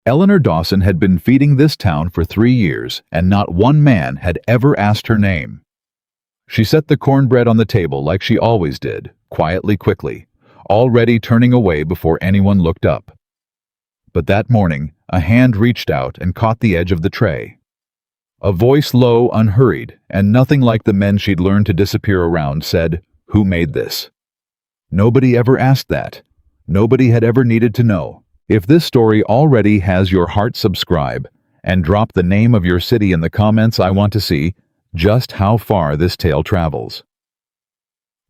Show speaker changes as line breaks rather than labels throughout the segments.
Eleanor Dawson had been feeding this town for 3 years, and not one man had ever asked her name. She set the cornbread on the table like she always did, quietly, quickly, already turning away before anyone looked up. But that morning, a hand reached out and caught the edge of the tray. A voice low, unhurried, and nothing like the men she'd learned to disappear around said, "Who made this?" Nobody ever asked that. Nobody had ever needed to know. If this story already has your heart, subscribe, and drop the name of your city in the comments. I want to see just how far this tale travels.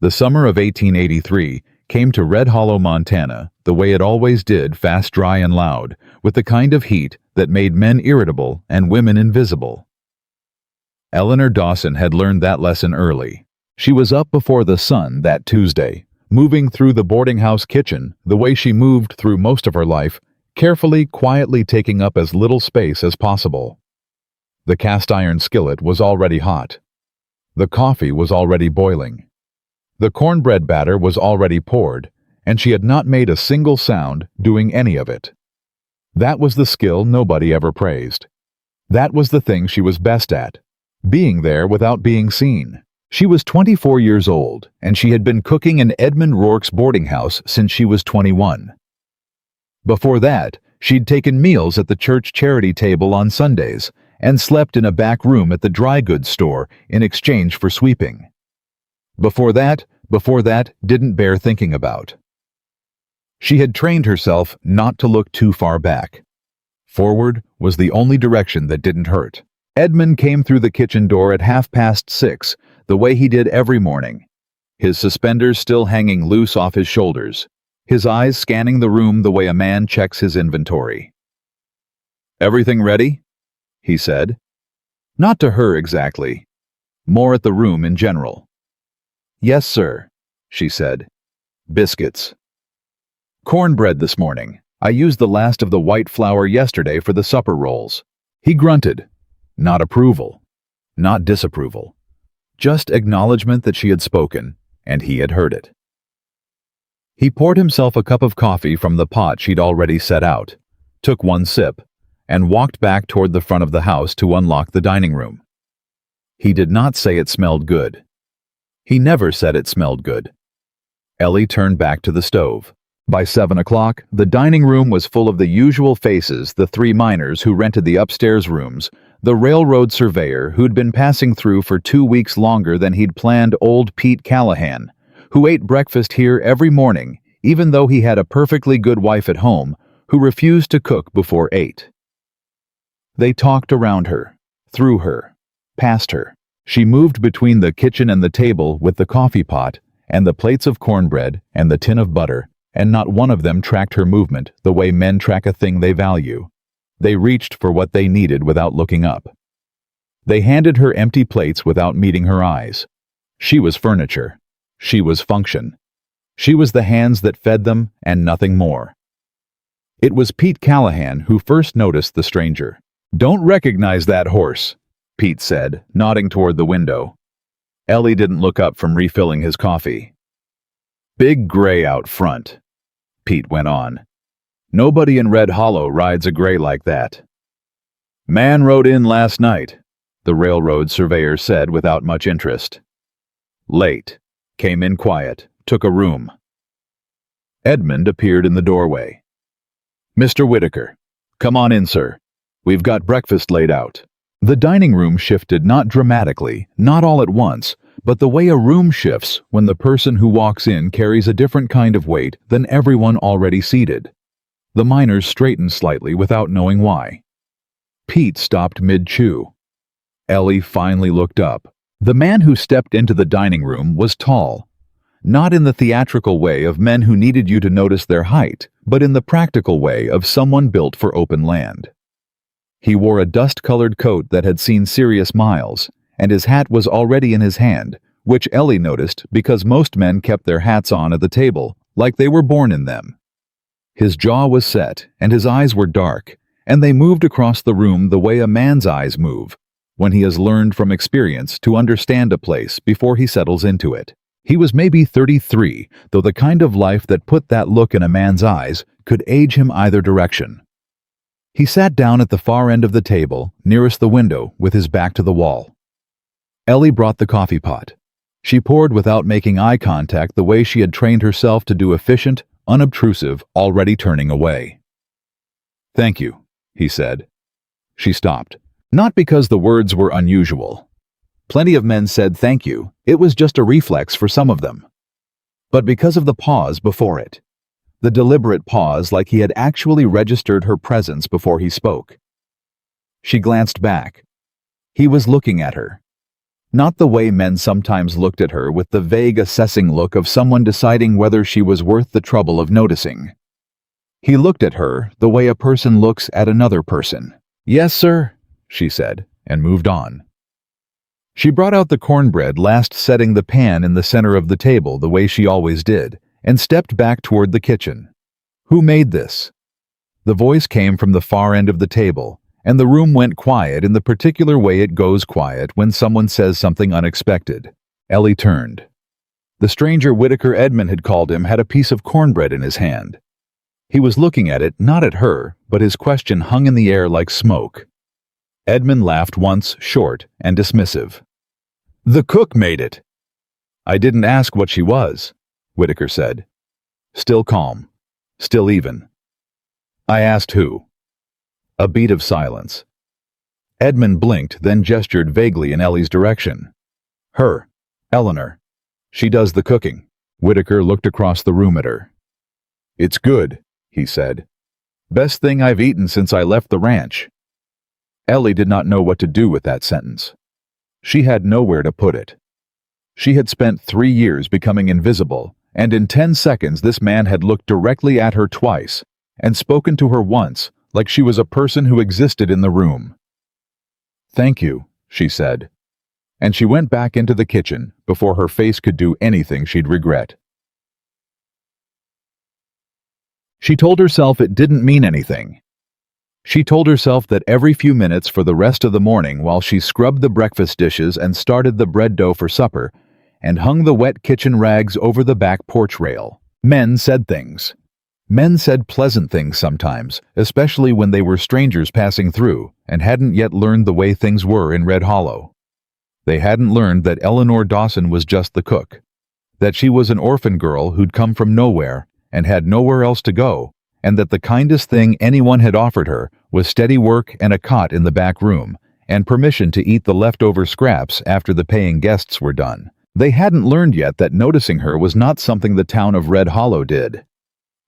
The summer of 1883 came to Red Hollow, Montana, the way it always did, fast, dry, and loud, with the kind of heat that made men irritable and women invisible. Eleanor Dawson had learned that lesson early. She was up before the sun that Tuesday, moving through the boarding house kitchen the way she moved through most of her life, carefully, quietly taking up as little space as possible. The cast-iron skillet was already hot. The coffee was already boiling. The cornbread batter was already poured, and she had not made a single sound doing any of it. That was the skill nobody ever praised. That was the thing she was best at, being there without being seen. She was 24 years old, and she had been cooking in Edmund Rourke's boarding house since she was 21. Before that, she'd taken meals at the church charity table on Sundays and slept in a back room at the dry goods store in exchange for sweeping. Before that, didn't bear thinking about. She had trained herself not to look too far back. Forward was the only direction that didn't hurt. Edmund came through the kitchen door at 6:30, the way he did every morning, his suspenders still hanging loose off his shoulders, his eyes scanning the room the way a man checks his inventory. "Everything ready?" he said. Not to her exactly, more at the room in general. "Yes, sir," she said. "Biscuits. Cornbread this morning. I used the last of the white flour yesterday for the supper rolls." He grunted. Not approval, not disapproval. Just acknowledgement that she had spoken, and he had heard it. He poured himself a cup of coffee from the pot she'd already set out, took one sip, and walked back toward the front of the house to unlock the dining room. He did not say it smelled good. He never said it smelled good. Ellie turned back to the stove. By 7 o'clock, the dining room was full of the usual faces: the 3 miners who rented the upstairs rooms, the railroad surveyor who'd been passing through for 2 weeks longer than he'd planned, old Pete Callahan, who ate breakfast here every morning, even though he had a perfectly good wife at home, who refused to cook before 8. They talked around her, through her, past her. She moved between the kitchen and the table with the coffee pot and the plates of cornbread and the tin of butter, and not one of them tracked her movement the way men track a thing they value. They reached for what they needed without looking up. They handed her empty plates without meeting her eyes. She was furniture. She was function. She was the hands that fed them and nothing more. It was Pete Callahan who first noticed the stranger. "Don't recognize that horse," Pete said, nodding toward the window. Ellie didn't look up from refilling his coffee. "Big gray out front," Pete went on. "Nobody in Red Hollow rides a gray like that." "Man rode in last night," the railroad surveyor said without much interest. "Late. Came in quiet. Took a room." Edmund appeared in the doorway. "Mr. Whitaker. Come on in, sir. We've got breakfast laid out." The dining room shifted, not dramatically, not all at once, but the way a room shifts when the person who walks in carries a different kind of weight than everyone already seated. The miners straightened slightly without knowing why. Pete stopped mid-chew. Ellie finally looked up. The man who stepped into the dining room was tall, not in the theatrical way of men who needed you to notice their height, but in the practical way of someone built for open land. He wore a dust-colored coat that had seen serious miles, and his hat was already in his hand, which Ellie noticed because most men kept their hats on at the table, like they were born in them. His jaw was set, and his eyes were dark, and they moved across the room the way a man's eyes move, when he has learned from experience to understand a place before he settles into it. He was maybe 33, though the kind of life that put that look in a man's eyes could age him either direction. He sat down at the far end of the table, nearest the window, with his back to the wall. Ellie brought the coffee pot. She poured without making eye contact, the way she had trained herself to do, efficient, unobtrusive, already turning away. "Thank you," he said. She stopped. Not because the words were unusual. Plenty of men said thank you, it was just a reflex for some of them. But because of the pause before it. The deliberate pause, like he had actually registered her presence before he spoke. She glanced back. He was looking at her. Not the way men sometimes looked at her, with the vague assessing look of someone deciding whether she was worth the trouble of noticing. He looked at her the way a person looks at another person. "Yes, sir," she said, and moved on. She brought out the cornbread, last setting the pan in the center of the table the way she always did, and stepped back toward the kitchen. "Who made this?" The voice came from the far end of the table, and the room went quiet in the particular way it goes quiet when someone says something unexpected. Ellie turned. The stranger Whitaker Edmund had called him had a piece of cornbread in his hand. He was looking at it, not at her, but his question hung in the air like smoke. Edmund laughed once, short and dismissive. "The cook made it." "I didn't ask what she was," Whitaker said. Still calm. Still even. "I asked who." A beat of silence. Edmund blinked, then gestured vaguely in Ellie's direction. "Her. Eleanor. She does the cooking." Whitaker looked across the room at her. "It's good," he said. "Best thing I've eaten since I left the ranch." Ellie did not know what to do with that sentence. She had nowhere to put it. She had spent 3 years becoming invisible, and in 10 seconds this man had looked directly at her twice, and spoken to her once, like she was a person who existed in the room. "Thank you," she said, and she went back into the kitchen before her face could do anything she'd regret. She told herself it didn't mean anything. She told herself that every few minutes for the rest of the morning, while she scrubbed the breakfast dishes and started the bread dough for supper, and hung the wet kitchen rags over the back porch rail, men said things. Men said pleasant things sometimes, especially when they were strangers passing through and hadn't yet learned the way things were in Red Hollow. They hadn't learned that Eleanor Dawson was just the cook, that she was an orphan girl who'd come from nowhere and had nowhere else to go, and that the kindest thing anyone had offered her was steady work and a cot in the back room, and permission to eat the leftover scraps after the paying guests were done. They hadn't learned yet that noticing her was not something the town of Red Hollow did.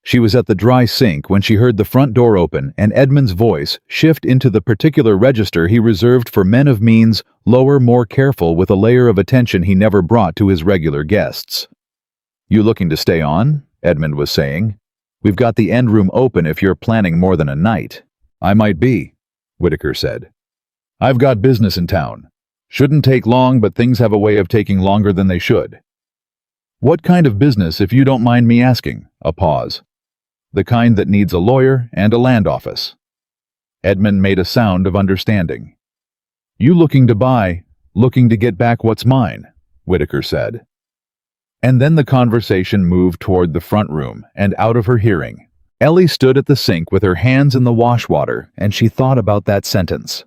She was at the dry sink when she heard the front door open and Edmund's voice shift into the particular register he reserved for men of means, lower, more careful, with a layer of attention he never brought to his regular guests. "You looking to stay on?" Edmund was saying. "We've got the end room open if you're planning more than a night." "I might be," Whitaker said. "I've got business in town. Shouldn't take long, but things have a way of taking longer than they should." "What kind of business, if you don't mind me asking?" A pause. "The kind that needs a lawyer and a land office." Edmund made a sound of understanding. "You looking to buy, looking to get back what's mine," Whitaker said. And then the conversation moved toward the front room and out of her hearing. Ellie stood at the sink with her hands in the wash water, and she thought about that sentence.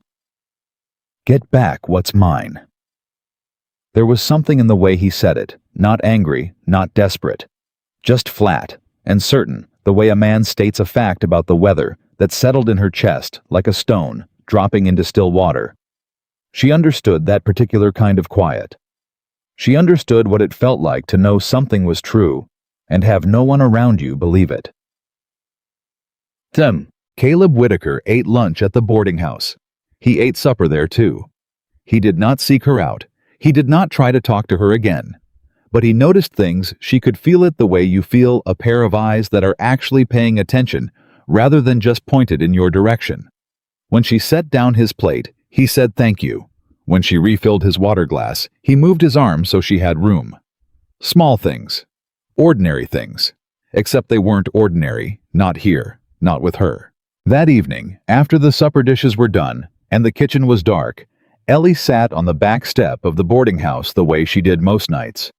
Get back what's mine. There was something in the way he said it, not angry, not desperate. Just flat and certain, the way a man states a fact about the weather, that settled in her chest like a stone dropping into still water. She understood that particular kind of quiet. She understood what it felt like to know something was true and have no one around you believe it. Caleb Whitaker ate lunch at the boarding house. He ate supper there too. He did not seek her out. He did not try to talk to her again. But he noticed things. She could feel it the way you feel a pair of eyes that are actually paying attention rather than just pointed in your direction. When she set down his plate, he said thank you. When she refilled his water glass, he moved his arm so she had room. Small things. Ordinary things. Except they weren't ordinary, not here, not with her. That evening, after the supper dishes were done and the kitchen was dark, Ellie sat on the back step of the boarding house the way she did most nights.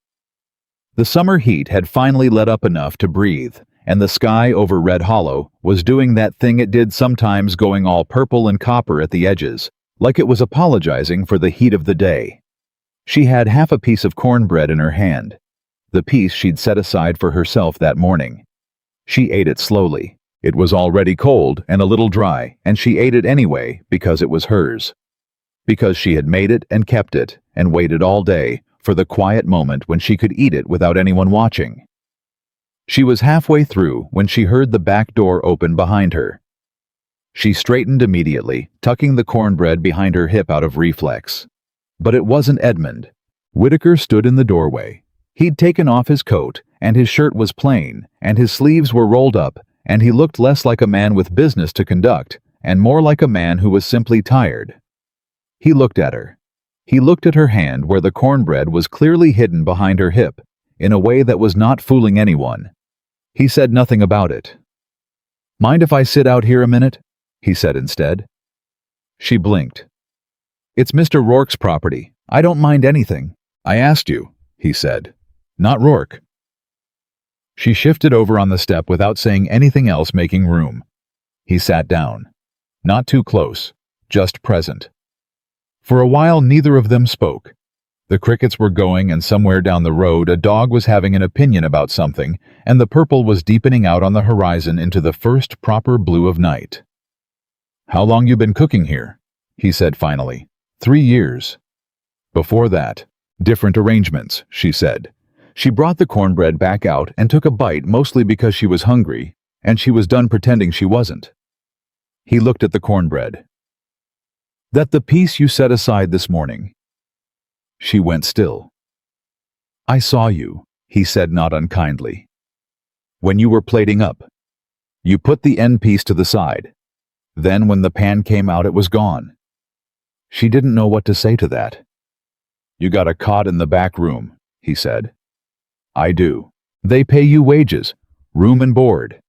The summer heat had finally let up enough to breathe, and the sky over Red Hollow was doing that thing it did sometimes, going all purple and copper at the edges, like it was apologizing for the heat of the day. She had half a piece of cornbread in her hand, the piece she'd set aside for herself that morning. She ate it slowly. It was already cold and a little dry, and she ate it anyway because it was hers. Because she had made it and kept it and waited all day for the quiet moment when she could eat it without anyone watching. She was halfway through when she heard the back door open behind her. She straightened immediately, tucking the cornbread behind her hip out of reflex. But it wasn't Edmund. Whitaker stood in the doorway. He'd taken off his coat, and his shirt was plain, and his sleeves were rolled up, and he looked less like a man with business to conduct, and more like a man who was simply tired. He looked at her. He looked at her hand where the cornbread was clearly hidden behind her hip, in a way that was not fooling anyone. He said nothing about it. "Mind if I sit out here a minute?" he said instead. She blinked. "It's Mr. Rourke's property. I don't mind anything." "I asked you," he said. "Not Rourke." She shifted over on the step without saying anything else, making room. He sat down. Not too close, just present. For a while neither of them spoke. The crickets were going, and somewhere down the road a dog was having an opinion about something, and the purple was deepening out on the horizon into the first proper blue of night. "How long you been cooking here?" he said finally. 3 years. Before that, different arrangements, she said. She brought the cornbread back out and took a bite, mostly because she was hungry, and she was done pretending she wasn't. He looked at the cornbread. "That the piece you set aside this morning?" She went still. "I saw you," he said not unkindly. "When you were plating up. You put the end piece to the side. Then when the pan came out, it was gone." She didn't know what to say to that. "You got a cot in the back room," he said. "I do. They pay you wages, room and board."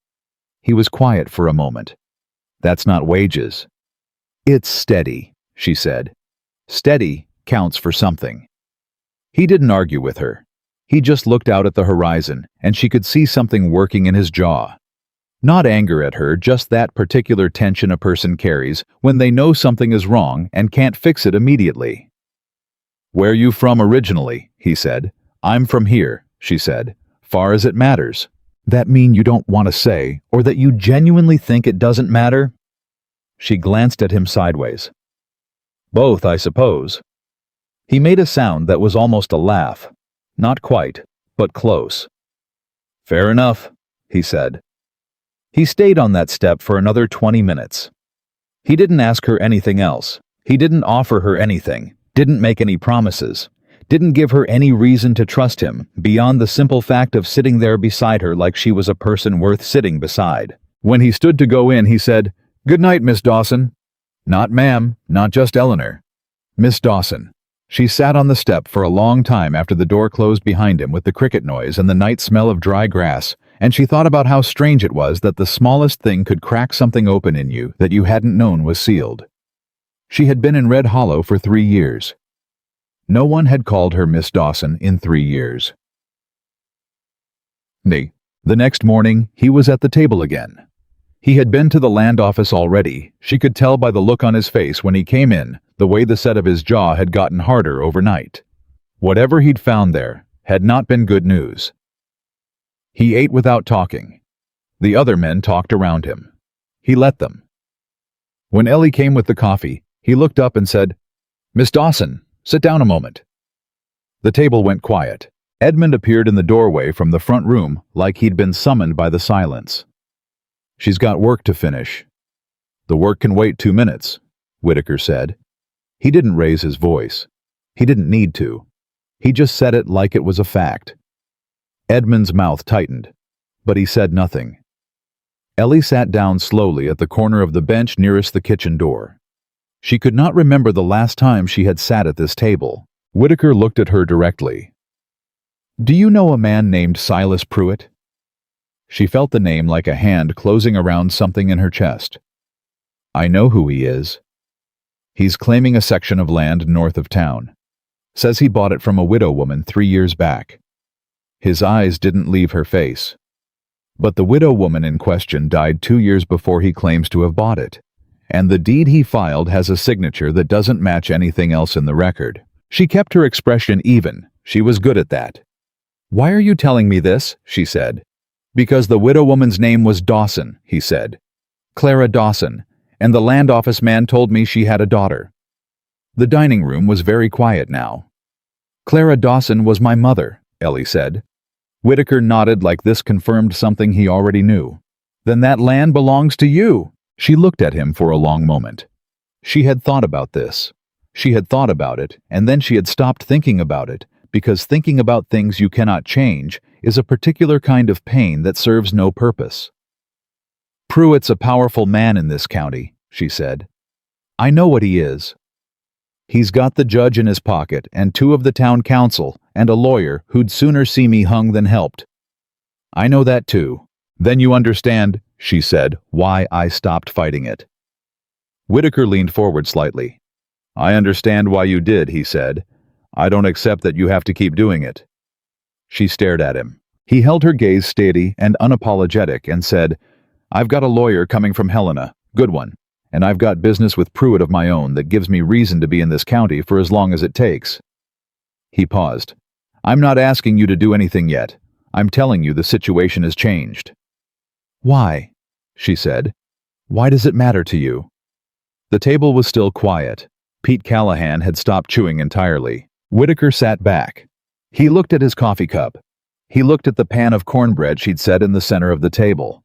He was quiet for a moment. "That's not wages." "It's steady," she said. "Steady counts for something." He didn't argue with her. He just looked out at the horizon, and she could see something working in his jaw. Not anger at her, just that particular tension a person carries when they know something is wrong and can't fix it immediately. "Where you from originally?" he said. "I'm from here," she said. "Far as it matters." "That mean you don't want to say, or that you genuinely think it doesn't matter?" She glanced at him sideways. "Both, I suppose." He made a sound that was almost a laugh. Not quite, but close. "Fair enough," he said. He stayed on that step for another 20 minutes. He didn't ask her anything else. He didn't offer her anything, didn't make any promises, didn't give her any reason to trust him beyond the simple fact of sitting there beside her like she was a person worth sitting beside. When he stood to go in, he said, "Good night, Miss Dawson." "Not ma'am, not just Eleanor. Miss Dawson." She sat on the step for a long time after the door closed behind him with the cricket noise and the night smell of dry grass, and she thought about how strange it was that the smallest thing could crack something open in you that you hadn't known was sealed. She had been in Red Hollow for 3 years. No one had called her Miss Dawson in 3 years. The next morning, he was at the table again. He had been to the land office already. She could tell by the look on his face when he came in, the way the set of his jaw had gotten harder overnight. Whatever he'd found there had not been good news. He ate without talking. The other men talked around him. He let them. When Ellie came with the coffee, he looked up and said, "Miss Dawson, sit down a moment." The table went quiet. Edmund appeared in the doorway from the front room like he'd been summoned by the silence. "She's got work to finish." "The work can wait 2 minutes," Whitaker said. He didn't raise his voice. He didn't need to. He just said it like it was a fact. Edmund's mouth tightened, but he said nothing. Ellie sat down slowly at the corner of the bench nearest the kitchen door. She could not remember the last time she had sat at this table. Whitaker looked at her directly. "Do you know a man named Silas Pruitt?" She felt the name like a hand closing around something in her chest. "I know who he is. He's claiming a section of land north of town. Says he bought it from a widow woman 3 years back." His eyes didn't leave her face. But the widow woman in question died 2 years before he claims to have bought it. And the deed he filed has a signature that doesn't match anything else in the record. She kept her expression even. She was good at that. "Why are you telling me this?" she said. "Because the widow woman's name was Dawson," he said. "Clara Dawson, and the land office man told me she had a daughter." The dining room was very quiet now. "Clara Dawson was my mother," Ellie said. Whitaker nodded like this confirmed something he already knew. "Then that land belongs to you." She looked at him for a long moment. She had thought about this. She had thought about it, and then she had stopped thinking about it, because thinking about things you cannot change is a particular kind of pain that serves no purpose. "Pruitt's a powerful man in this county," she said. "I know what he is. He's got the judge in his pocket and 2 of the town council and a lawyer who'd sooner see me hung than helped. I know that too." "Then you understand," she said, "why I stopped fighting it." Whitaker leaned forward slightly. "I understand why you did," he said. "I don't accept that you have to keep doing it." She stared at him. He held her gaze steady and unapologetic and said, "I've got a lawyer coming from Helena, good one, and I've got business with Pruitt of my own that gives me reason to be in this county for as long as it takes." He paused. "I'm not asking you to do anything yet. I'm telling you the situation has changed." "Why?" she said. "Why does it matter to you?" The table was still quiet. Pete Callahan had stopped chewing entirely. Whitaker sat back. He looked at his coffee cup. He looked at the pan of cornbread she'd set in the center of the table.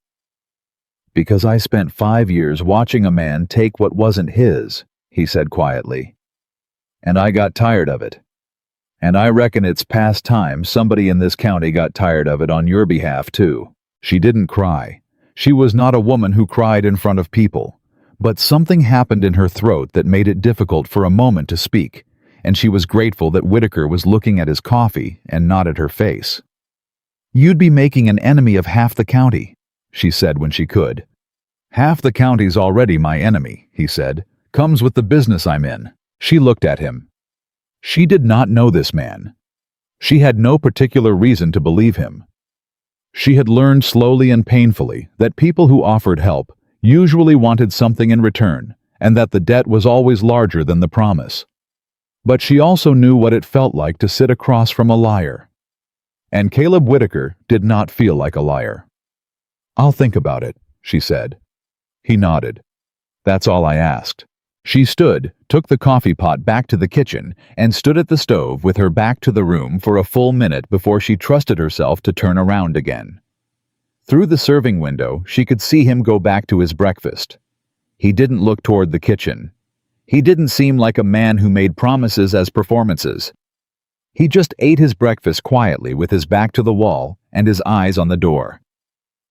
"Because I spent 5 years watching a man take what wasn't his," he said quietly. "And I got tired of it. And I reckon it's past time somebody in this county got tired of it on your behalf, too." She didn't cry. She was not a woman who cried in front of people. But something happened in her throat that made it difficult for a moment to speak, and she was grateful that Whitaker was looking at his coffee and not at her face. "You'd be making an enemy of half the county," she said when she could. "Half the county's already my enemy," he said. "Comes with the business I'm in." She looked at him. She did not know this man. She had no particular reason to believe him. She had learned slowly and painfully that people who offered help usually wanted something in return, and that the debt was always larger than the promise. But she also knew what it felt like to sit across from a liar. And Caleb Whitaker did not feel like a liar. "I'll think about it," she said. He nodded. "That's all I asked." She stood, took the coffee pot back to the kitchen, and stood at the stove with her back to the room for a full minute before she trusted herself to turn around again. Through the serving window, she could see him go back to his breakfast. He didn't look toward the kitchen. He didn't seem like a man who made promises as performances. He just ate his breakfast quietly with his back to the wall and his eyes on the door.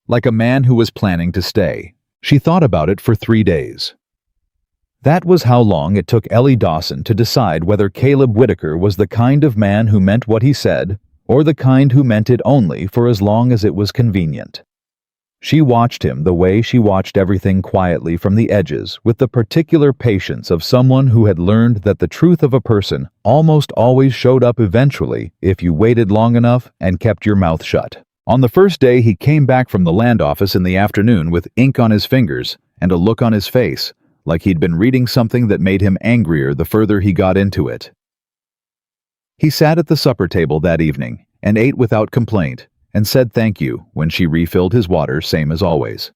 Like a man who was planning to stay. She thought about it for 3 days. That was how long it took Ellie Dawson to decide whether Caleb Whitaker was the kind of man who meant what he said, or the kind who meant it only for as long as it was convenient. She watched him the way she watched everything quietly from the edges, with the particular patience of someone who had learned that the truth of a person almost always showed up eventually if you waited long enough and kept your mouth shut. On the first day he came back from the land office in the afternoon with ink on his fingers and a look on his face, like he'd been reading something that made him angrier the further he got into it. He sat at the supper table that evening and ate without complaint and said thank you when she refilled his water, same as always.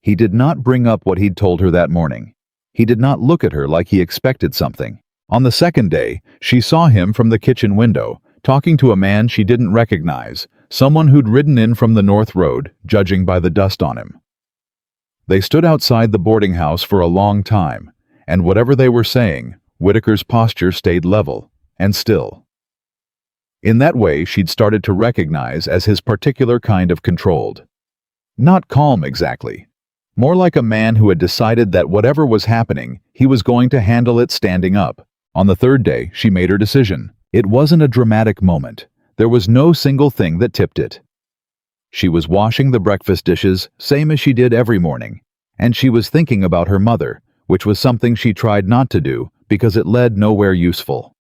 He did not bring up what he'd told her that morning. He did not look at her like he expected something. On the second day, she saw him from the kitchen window, talking to a man she didn't recognize, someone who'd ridden in from the North Road, judging by the dust on him. They stood outside the boarding house for a long time, and whatever they were saying, Whitaker's posture stayed level and still. In that way, she'd started to recognize as his particular kind of controlled. Not calm exactly. More like a man who had decided that whatever was happening, he was going to handle it standing up. On the third day, she made her decision. It wasn't a dramatic moment. There was no single thing that tipped it. She was washing the breakfast dishes, same as she did every morning, and she was thinking about her mother, which was something she tried not to do because it led nowhere useful.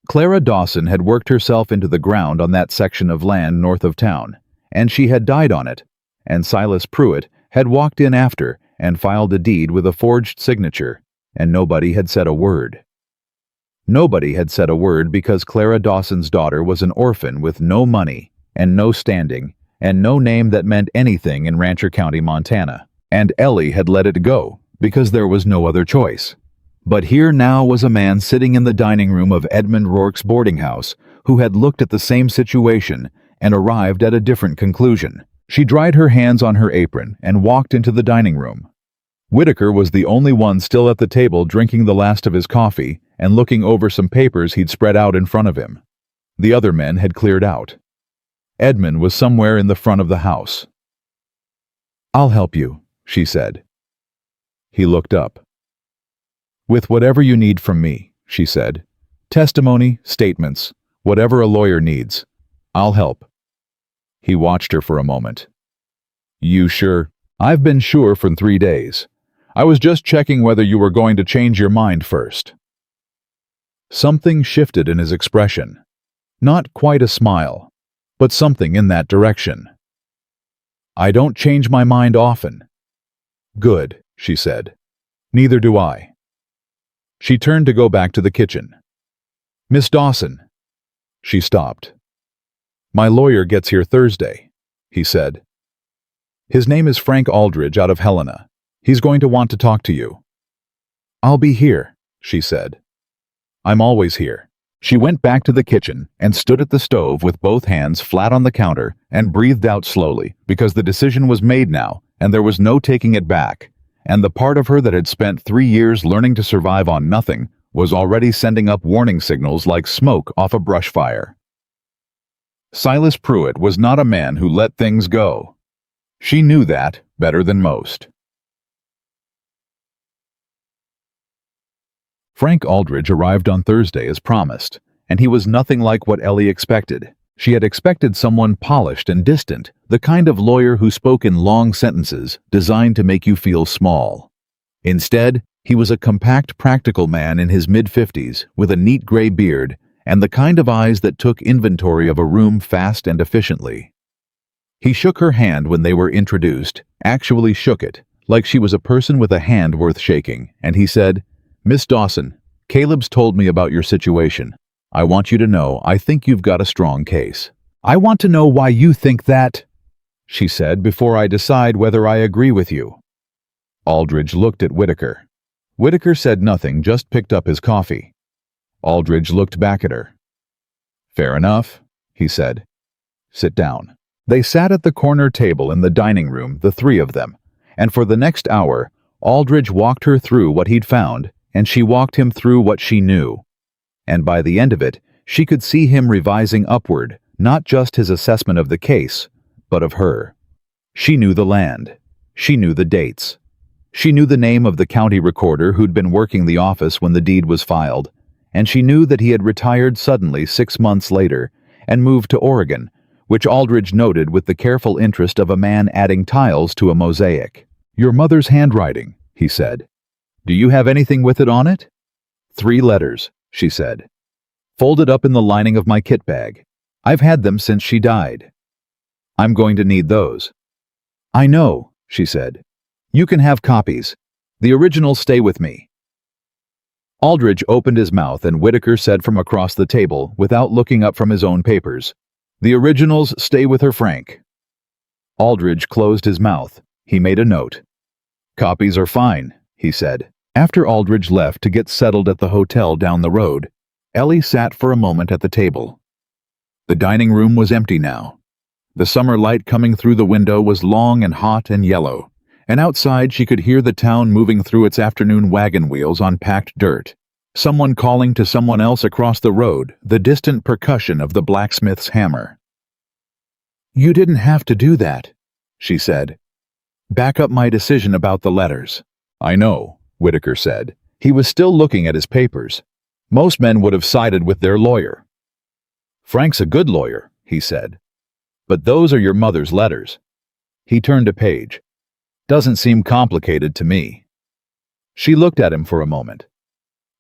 Clara Dawson had worked herself into the ground on that section of land north of town, and she had died on it, and Silas Pruitt had walked in after and filed a deed with a forged signature, and nobody had said a word. Nobody had said a word because Clara Dawson's daughter was an orphan with no money and no standing and no name that meant anything in Rancher County, Montana, and Ellie had let it go because there was no other choice. But here now was a man sitting in the dining room of Edmund Rourke's boarding house who had looked at the same situation and arrived at a different conclusion. She dried her hands on her apron and walked into the dining room. Whitaker was the only one still at the table drinking the last of his coffee and looking over some papers he'd spread out in front of him. The other men had cleared out. Edmund was somewhere in the front of the house. "I'll help you," she said. He looked up. "With whatever you need from me," she said. "Testimony, statements, whatever a lawyer needs. I'll help." He watched her for a moment. "You sure?" "I've been sure for 3 days. I was just checking whether you were going to change your mind first." Something shifted in his expression. Not quite a smile, but something in that direction. "I don't change my mind often." "Good," she said. "Neither do I." She turned to go back to the kitchen. "Miss Dawson." She stopped. "My lawyer gets here Thursday," he said. "His name is Frank Aldridge out of Helena. He's going to want to talk to you." "I'll be here," she said. "I'm always here." She went back to the kitchen and stood at the stove with both hands flat on the counter and breathed out slowly because the decision was made now and there was no taking it back, and the part of her that had spent 3 years learning to survive on nothing was already sending up warning signals like smoke off a brush fire. Silas Pruitt was not a man who let things go. She knew that better than most. Frank Aldridge arrived on Thursday as promised, and he was nothing like what Ellie expected. She had expected someone polished and distant, the kind of lawyer who spoke in long sentences designed to make you feel small. Instead, he was a compact, practical man in his mid-50s with a neat gray beard and the kind of eyes that took inventory of a room fast and efficiently. He shook her hand when they were introduced, actually shook it, like she was a person with a hand worth shaking, and he said, "Miss Dawson, Caleb's told me about your situation. I want you to know I think you've got a strong case." "I want to know why you think that," she said, "before I decide whether I agree with you." Aldridge looked at Whitaker. Whitaker said nothing, just picked up his coffee. Aldridge looked back at her. "Fair enough," he said. "Sit down." They sat at the corner table in the dining room, the three of them, and for the next hour, Aldridge walked her through what he'd found, and she walked him through what she knew. And by the end of it, she could see him revising upward, not just his assessment of the case, but of her. She knew the land. She knew the dates. She knew the name of the county recorder who'd been working the office when the deed was filed, and she knew that he had retired suddenly 6 months later and moved to Oregon, which Aldridge noted with the careful interest of a man adding tiles to a mosaic. "Your mother's handwriting," he said. "Do you have anything with it on it?" 3 letters, she said. "Folded up in the lining of my kit bag. I've had them since she died. I'm going to need those." "I know," she said. "You can have copies. The originals stay with me." Aldridge opened his mouth and Whitaker said from across the table, without looking up from his own papers, "The originals stay with her, Frank." Aldridge closed his mouth. He made a note. "Copies are fine," he said. After Aldridge left to get settled at the hotel down the road, Ellie sat for a moment at the table. The dining room was empty now. The summer light coming through the window was long and hot and yellow, and outside she could hear the town moving through its afternoon wagon wheels on packed dirt. Someone calling to someone else across the road, the distant percussion of the blacksmith's hammer. "You didn't have to do that," she said. "Back up my decision about the letters." "I know," Whitaker said. He was still looking at his papers. "Most men would have sided with their lawyer." "Frank's a good lawyer," he said. "But those are your mother's letters." He turned a page. "Doesn't seem complicated to me." She looked at him for a moment.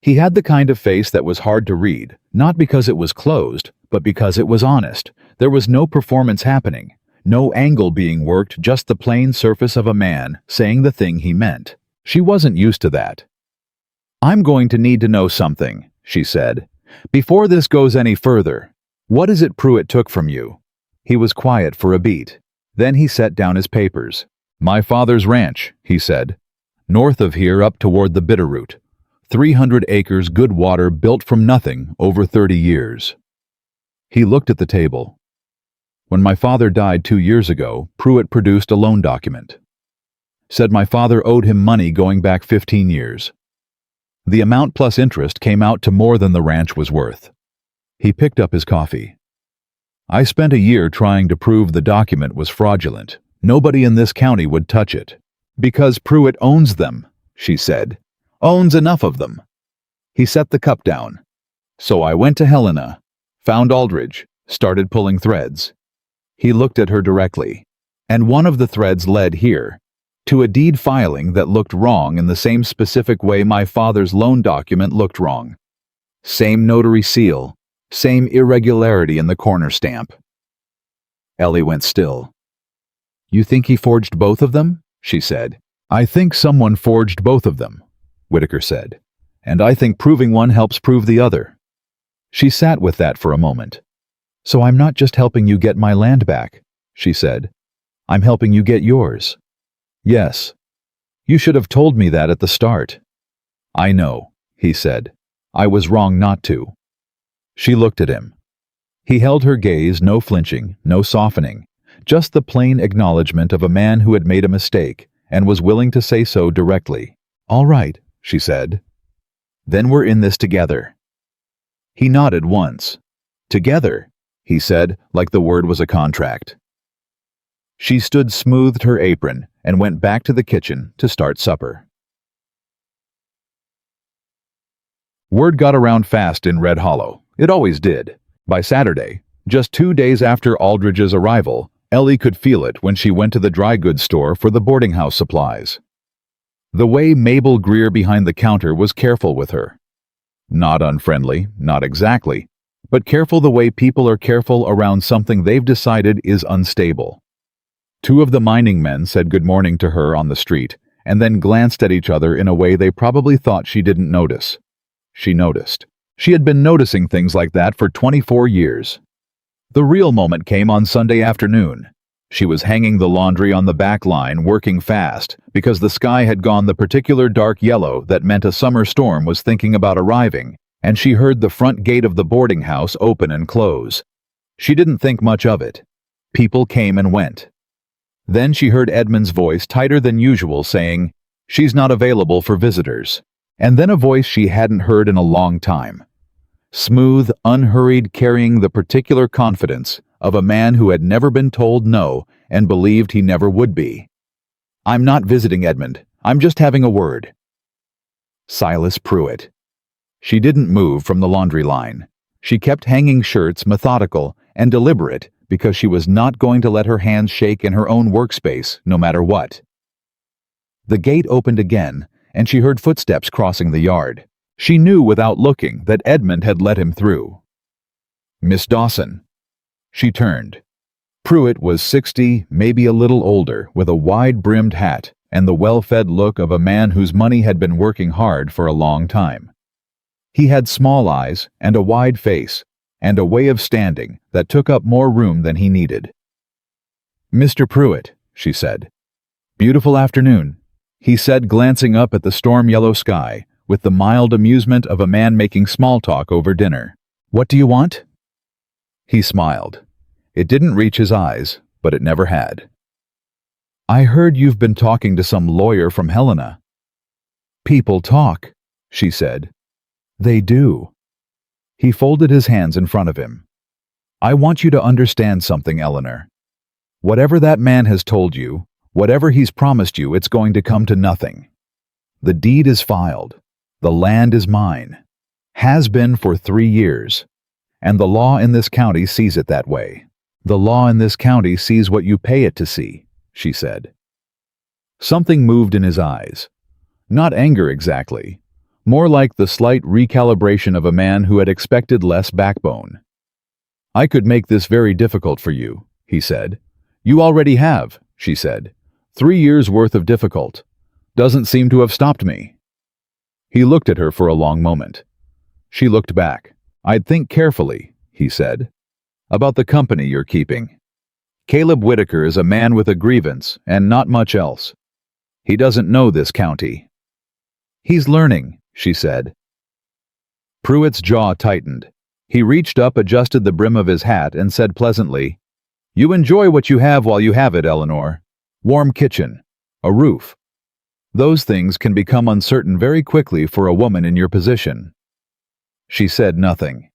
He had the kind of face that was hard to read, not because it was closed, but because it was honest. There was no performance happening, No angle being worked, just the plain surface of a man saying the thing he meant. She wasn't used to that. "I'm going to need to know something," she said. "Before this goes any further, what is it Pruitt took from you?" He was quiet for a beat. Then he set down his papers. "My father's ranch," he said. "North of here up toward the Bitterroot. 300 acres, good water, built from nothing, over 30 years. He looked at the table. "When my father died 2 years ago, Pruitt produced a loan document. Said my father owed him money going back 15 years. The amount plus interest came out to more than the ranch was worth." He picked up his coffee. "I spent a year trying to prove the document was fraudulent. Nobody in this county would touch it. Because Pruitt owns them," she said. "Owns enough of them." He set the cup down. "So I went to Helena, found Aldridge, started pulling threads." He looked at her directly. "And one of the threads led here, to a deed filing that looked wrong in the same specific way my father's loan document looked wrong. Same notary seal, same irregularity in the corner stamp." Ellie went still. "You think he forged both of them?" she said. "I think someone forged both of them," Whitaker said. "And I think proving one helps prove the other." She sat with that for a moment. "So I'm not just helping you get my land back," she said. "I'm helping you get yours." "Yes. You should have told me that at the start." "I know," he said. "I was wrong not to." She looked at him. He held her gaze, no flinching, no softening, just the plain acknowledgement of a man who had made a mistake and was willing to say so directly. "All right," she said. "Then we're in this together." He nodded once. "Together," he said, like the word was a contract. She smoothed her apron and went back to the kitchen to start supper. Word got around fast in Red Hollow. It always did. By Saturday, just 2 days after Aldridge's arrival, Ellie could feel it when she went to the dry goods store for the boarding house supplies. The way Mabel Greer behind the counter was careful with her. Not unfriendly, not exactly, but careful the way people are careful around something they've decided is unstable. 2 of the mining men said good morning to her on the street, and then glanced at each other in a way they probably thought she didn't notice. She noticed. She had been noticing things like that for 24 years. The real moment came on Sunday afternoon. She was hanging the laundry on the back line, working fast, because the sky had gone the particular dark yellow that meant a summer storm was thinking about arriving, and she heard the front gate of the boarding house open and close. She didn't think much of it. People came and went. Then she heard Edmund's voice, tighter than usual, saying, "She's not available for visitors." And then a voice she hadn't heard in a long time. Smooth, unhurried, carrying the particular confidence of a man who had never been told no and believed he never would be. "I'm not visiting Edmund. I'm just having a word." Silas Pruitt. She didn't move from the laundry line. She kept hanging shirts, methodical and deliberate, because she was not going to let her hands shake in her own workspace, no matter what. The gate opened again, and she heard footsteps crossing the yard. She knew without looking that Edmund had let him through. "Miss Dawson." She turned. Pruitt was 60, maybe a little older, with a wide-brimmed hat and the well-fed look of a man whose money had been working hard for a long time. He had small eyes and a wide face, and a way of standing that took up more room than he needed. "Mr. Pruitt," she said. "Beautiful afternoon," he said, glancing up at the storm-yellow sky, with the mild amusement of a man making small talk over dinner. "What do you want?" He smiled. It didn't reach his eyes, but it never had. "I heard you've been talking to some lawyer from Helena." "People talk," she said. "They do." He folded his hands in front of him. "I want you to understand something, Eleanor. Whatever that man has told you, whatever he's promised you, it's going to come to nothing. The deed is filed. The land is mine. Has been for 3 years. And the law in this county sees it that way. The law in this county sees what you pay it to see," she said. Something moved in his eyes. Not anger exactly. More like the slight recalibration of a man who had expected less backbone. "I could make this very difficult for you," he said. You already have, she said. 3 years worth of difficult. Doesn't seem to have stopped me. He looked at her for a long moment. She looked back. I'd think carefully, he said, about the company you're keeping. Caleb Whitaker is a man with a grievance and not much else. He doesn't know this county. He's learning, she said. Pruitt's jaw tightened. He reached up, adjusted the brim of his hat, and said pleasantly, You enjoy what you have while you have it, Eleanor. Warm kitchen, a roof. Those things can become uncertain very quickly for a woman in your position. She said nothing.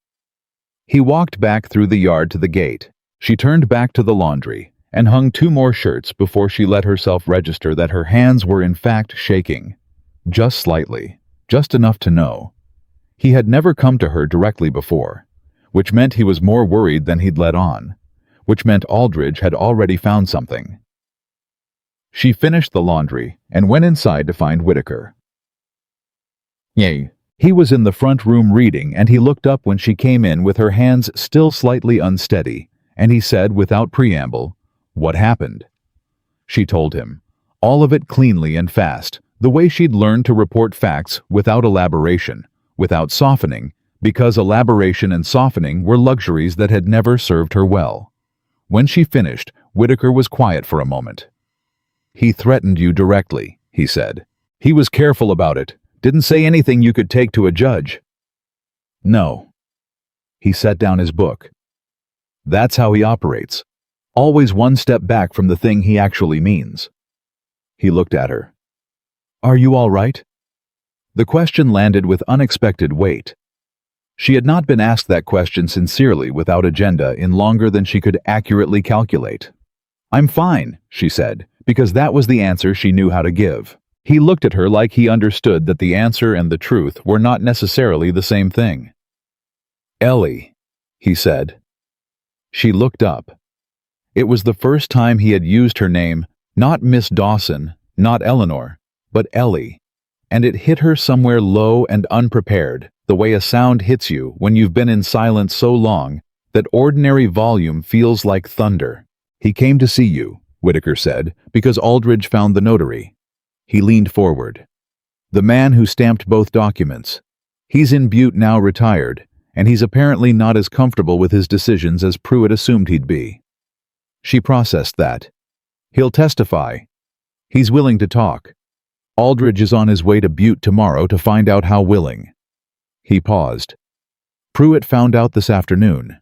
He walked back through the yard to the gate. She turned back to the laundry and hung 2 more shirts before she let herself register that her hands were in fact shaking. Just slightly, just enough to know. He had never come to her directly before, which meant he was more worried than he'd let on, which meant Aldridge had already found something. She finished the laundry and went inside to find Whitaker. Yay. He was in the front room reading, and he looked up when she came in with her hands still slightly unsteady, and he said without preamble, What happened? She told him, all of it cleanly and fast, the way she'd learned to report facts without elaboration, without softening, because elaboration and softening were luxuries that had never served her well. When she finished, Whitaker was quiet for a moment. He threatened you directly, he said. He was careful about it. Didn't say anything you could take to a judge. No. He set down his book. That's how he operates. Always one step back from the thing he actually means. He looked at her. Are you all right? The question landed with unexpected weight. She had not been asked that question sincerely without agenda in longer than she could accurately calculate. I'm fine, she said, because that was the answer she knew how to give. He looked at her like he understood that the answer and the truth were not necessarily the same thing. Ellie, he said. She looked up. It was the first time he had used her name, not Miss Dawson, not Eleanor, but Ellie, and it hit her somewhere low and unprepared, the way a sound hits you when you've been in silence so long that ordinary volume feels like thunder. He came to see you, Whitaker said, because Aldridge found the notary. He leaned forward. The man who stamped both documents. He's in Butte now, retired, and he's apparently not as comfortable with his decisions as Pruitt assumed he'd be. She processed that. He'll testify. He's willing to talk. Aldridge is on his way to Butte tomorrow to find out how willing. He paused. Pruitt found out this afternoon.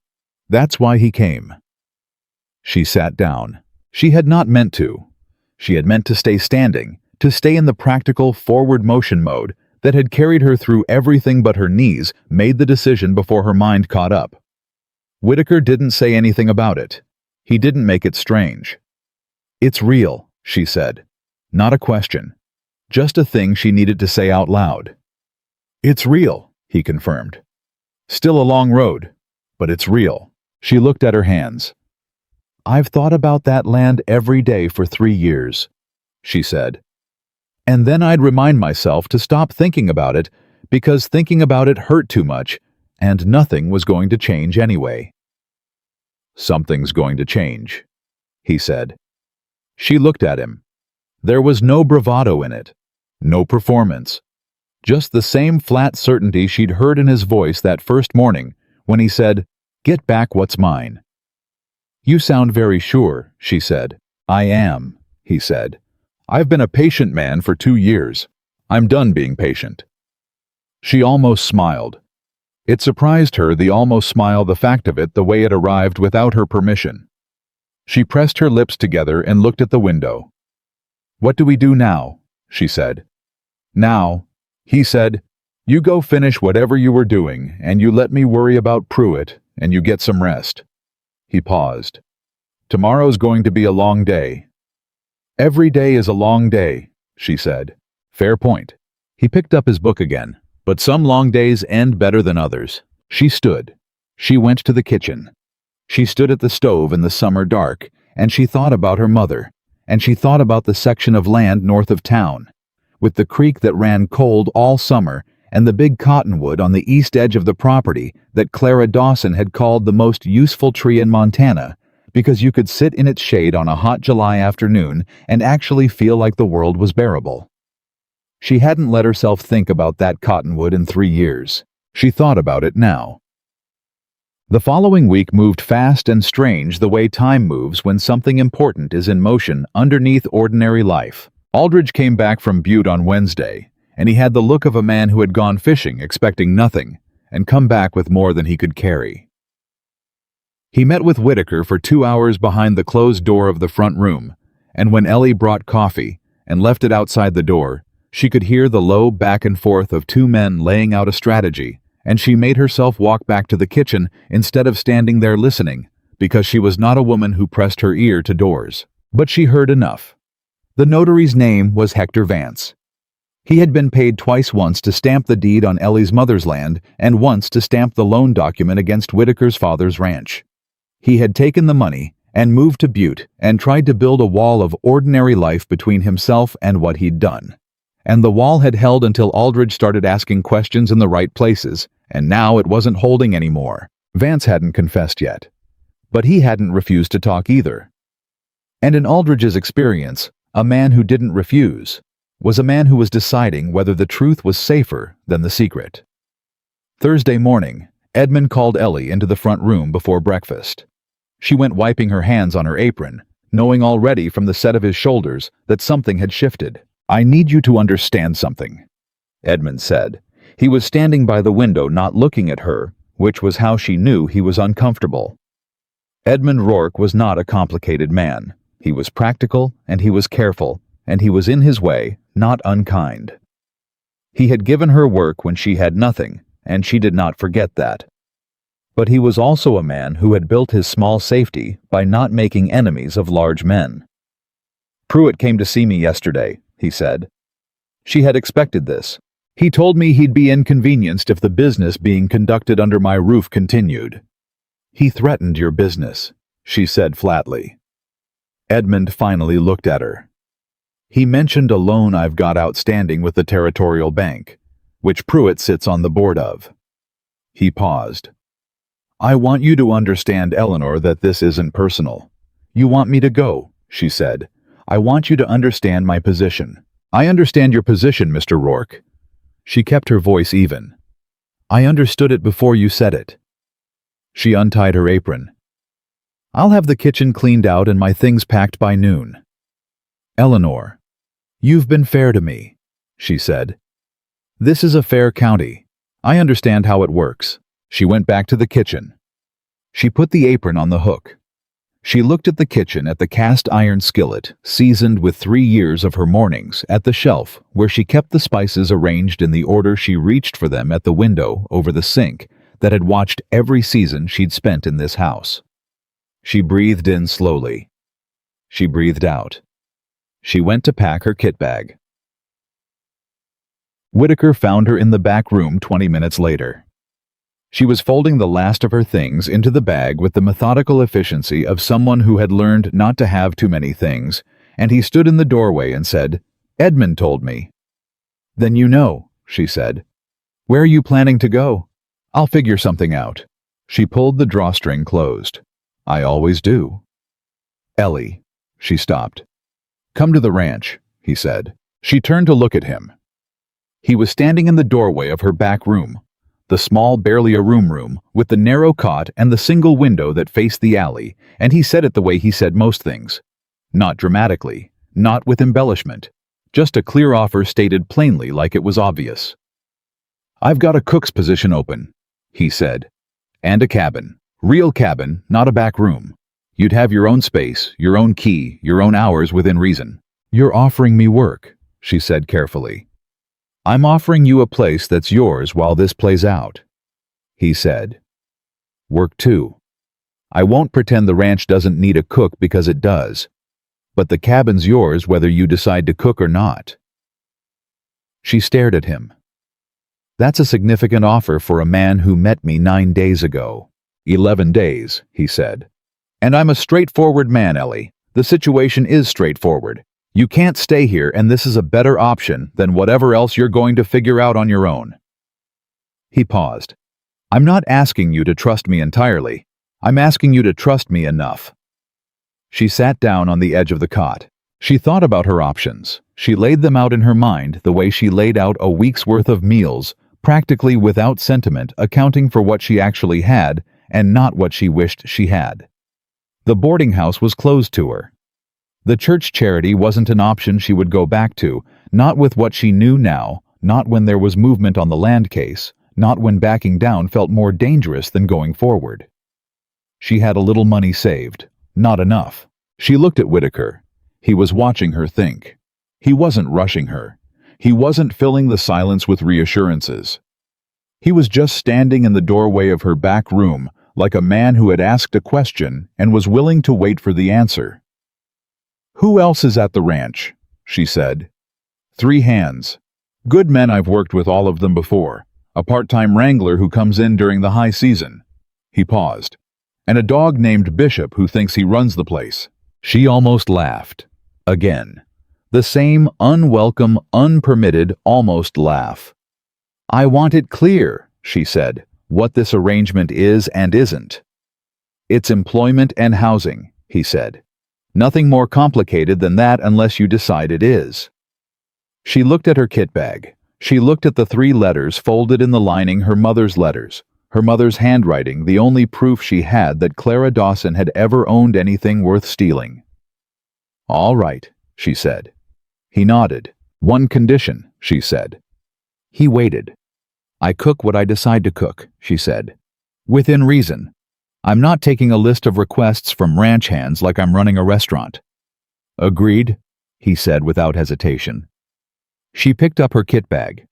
That's why he came. She sat down. She had not meant to. She had meant to stay standing, to stay in the practical forward motion mode that had carried her through everything but her knees made the decision before her mind caught up. Whitaker didn't say anything about it. He didn't make it strange. It's real, she said. Not a question. Just a thing she needed to say out loud. It's real, he confirmed. Still a long road, but it's real. She looked at her hands. I've thought about that land every day for 3 years, she said. And then I'd remind myself to stop thinking about it because thinking about it hurt too much, and nothing was going to change anyway. Something's going to change, he said. She looked at him. There was no bravado in it, no performance, just the same flat certainty she'd heard in his voice that first morning when he said, "Get back what's mine." You sound very sure, she said. I am, he said. I've been a patient man for 2 years. I'm done being patient. She almost smiled. It surprised her, the almost smile, the fact of it, the way it arrived without her permission. She pressed her lips together and looked at the window. What do we do now? She said. Now, he said, you go finish whatever you were doing, and you let me worry about Pruitt, and you get some rest. He paused. Tomorrow's going to be a long day. Every day is a long day, she said. Fair point. He picked up his book again. But some long days end better than others. She stood. She went to the kitchen. She stood at the stove in the summer dark, and she thought about her mother, and she thought about the section of land north of town, with the creek that ran cold all summer and the big cottonwood on the east edge of the property that Clara Dawson had called the most useful tree in Montana because you could sit in its shade on a hot July afternoon and actually feel like the world was bearable. She hadn't let herself think about that cottonwood in 3 years. She thought about it now. The following week moved fast and strange the way time moves when something important is in motion underneath ordinary life. Aldridge came back from Butte on Wednesday, and he had the look of a man who had gone fishing expecting nothing and come back with more than he could carry. He met with Whitaker for 2 hours behind the closed door of the front room, and when Ellie brought coffee and left it outside the door, she could hear the low back and forth of two men laying out a strategy, and she made herself walk back to the kitchen instead of standing there listening, because she was not a woman who pressed her ear to doors. But she heard enough. The notary's name was Hector Vance. He had been paid twice, once to stamp the deed on Ellie's mother's land and once to stamp the loan document against Whitaker's father's ranch. He had taken the money and moved to Butte and tried to build a wall of ordinary life between himself and what he'd done. And the wall had held until Aldridge started asking questions in the right places, and now it wasn't holding anymore. Vance hadn't confessed yet, but he hadn't refused to talk either. And in Aldridge's experience, a man who didn't refuse was a man who was deciding whether the truth was safer than the secret. Thursday morning, Edmund called Ellie into the front room before breakfast. She went wiping her hands on her apron, knowing already from the set of his shoulders that something had shifted. "I need you to understand something," Edmund said. He was standing by the window, not looking at her, which was how she knew he was uncomfortable. Edmund Rourke was not a complicated man. He was practical, and he was careful, and he was in his way, not unkind. He had given her work when she had nothing, and she did not forget that. But he was also a man who had built his small safety by not making enemies of large men. "Pruitt came to see me yesterday," he said. She had expected this. "He told me he'd be inconvenienced if the business being conducted under my roof continued." "He threatened your business," she said flatly. Edmund finally looked at her. "He mentioned a loan I've got outstanding with the Territorial Bank, which Pruitt sits on the board of." He paused. "I want you to understand, Eleanor, that this isn't personal. You want me to go," she said. "I want you to understand my position." "I understand your position, Mr. Rourke." She kept her voice even. "I understood it before you said it." She untied her apron. "I'll have the kitchen cleaned out and my things packed by noon." "Eleanor, you've been fair to me," she said. "This is a fair county. I understand how it works." She went back to the kitchen. She put the apron on the hook. She looked at the kitchen, at the cast iron skillet, seasoned with 3 years of her mornings, at the shelf where she kept the spices arranged in the order she reached for them, at the window over the sink that had watched every season she'd spent in this house. She breathed in slowly. She breathed out. She went to pack her kit bag. Whitaker found her in the back room 20 minutes later. She was folding the last of her things into the bag with the methodical efficiency of someone who had learned not to have too many things, and he stood in the doorway and said, "Edmund told me." "Then you know," she said. "Where are you planning to go?" "I'll figure something out." She pulled the drawstring closed. "I always do." "Ellie." She stopped. "Come to the ranch," he said. She turned to look at him. He was standing in the doorway of her back room, the small, barely a room, with the narrow cot and the single window that faced the alley, and he said it the way he said most things. Not dramatically, not with embellishment, just a clear offer stated plainly like it was obvious. "I've got a cook's position open," he said, "and a cabin. Real cabin, not a back room. You'd have your own space, your own key, your own hours within reason." "You're offering me work," she said carefully. "I'm offering you a place that's yours while this plays out," he said. "Work too. I won't pretend the ranch doesn't need a cook because it does, but the cabin's yours whether you decide to cook or not." She stared at him. "That's a significant offer for a man who met me 9 days ago." 11 days, he said. "And I'm a straightforward man, Ellie. The situation is straightforward. You can't stay here, and this is a better option than whatever else you're going to figure out on your own." He paused. "I'm not asking you to trust me entirely. I'm asking you to trust me enough. She sat down on the edge of the cot. She thought about her options. She laid them out in her mind the way she laid out a week's worth of meals, practically without sentiment, accounting for what she actually had and not what she wished she had. The boarding house was closed to her. The church charity wasn't an option she would go back to, not with what she knew now, not when there was movement on the land case, not when backing down felt more dangerous than going forward. She had a little money saved. Not enough. She looked at Whitaker. He was watching her think. He wasn't rushing her. He wasn't filling the silence with reassurances. He was just standing in the doorway of her back room, like a man who had asked a question and was willing to wait for the answer. "Who else is at the ranch?" she said. "3 hands. Good men, I've worked with all of them before. A part-time wrangler who comes in during the high season." He paused. "And a dog named Bishop who thinks he runs the place." She almost laughed. Again. The same unwelcome, unpermitted, almost laugh. "I want it clear," she said, "what this arrangement is and isn't." "It's employment and housing," he said. "Nothing more complicated than that unless you decide it is." She looked at her kit bag. She looked at the 3 letters folded in the lining, her mother's letters, her mother's handwriting, the only proof she had that Clara Dawson had ever owned anything worth stealing. "All right," she said. He nodded. "One condition," she said. He waited. "I cook what I decide to cook," she said. "Within reason. I'm not taking a list of requests from ranch hands like I'm running a restaurant." "Agreed," he said without hesitation. She picked up her kit bag.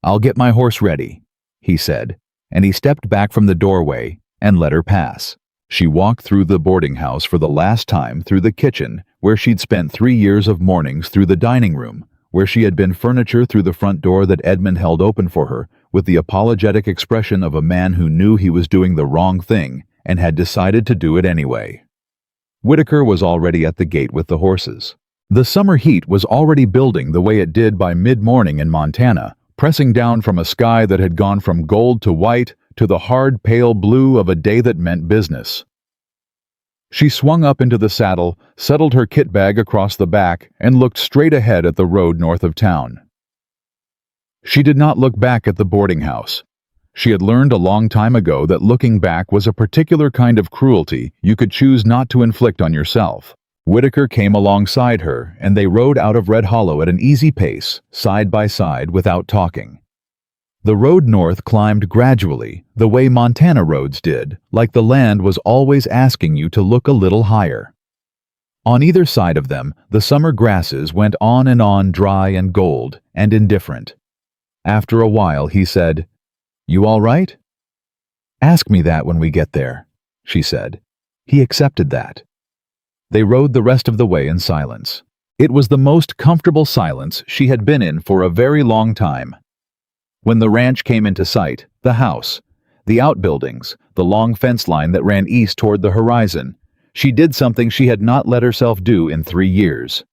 "I'll get my horse ready," he said, and he stepped back from the doorway and let her pass. She walked through the boarding house for the last time, through the kitchen, where she'd spent 3 years of mornings, through the dining room, where she had been furniture, through the front door that Edmund held open for her, with the apologetic expression of a man who knew he was doing the wrong thing and had decided to do it anyway. Whitaker was already at the gate with the horses. The summer heat was already building the way it did by mid-morning in Montana, pressing down from a sky that had gone from gold to white to the hard, pale blue of a day that meant business. She swung up into the saddle, settled her kit bag across the back, and looked straight ahead at the road north of town. She did not look back at the boarding house. She had learned a long time ago that looking back was a particular kind of cruelty you could choose not to inflict on yourself. Whitaker came alongside her, and they rode out of Red Hollow at an easy pace, side by side, without talking. The road north climbed gradually, the way Montana roads did, like the land was always asking you to look a little higher. On either side of them, the summer grasses went on, dry and gold, and indifferent. After a while, he said, "You all right?" "Ask me that when we get there," she said. He accepted that. They rode the rest of the way in silence. It was the most comfortable silence she had been in for a very long time. When the ranch came into sight, the house, the outbuildings, the long fence line that ran east toward the horizon, she did something she had not let herself do in 3 years.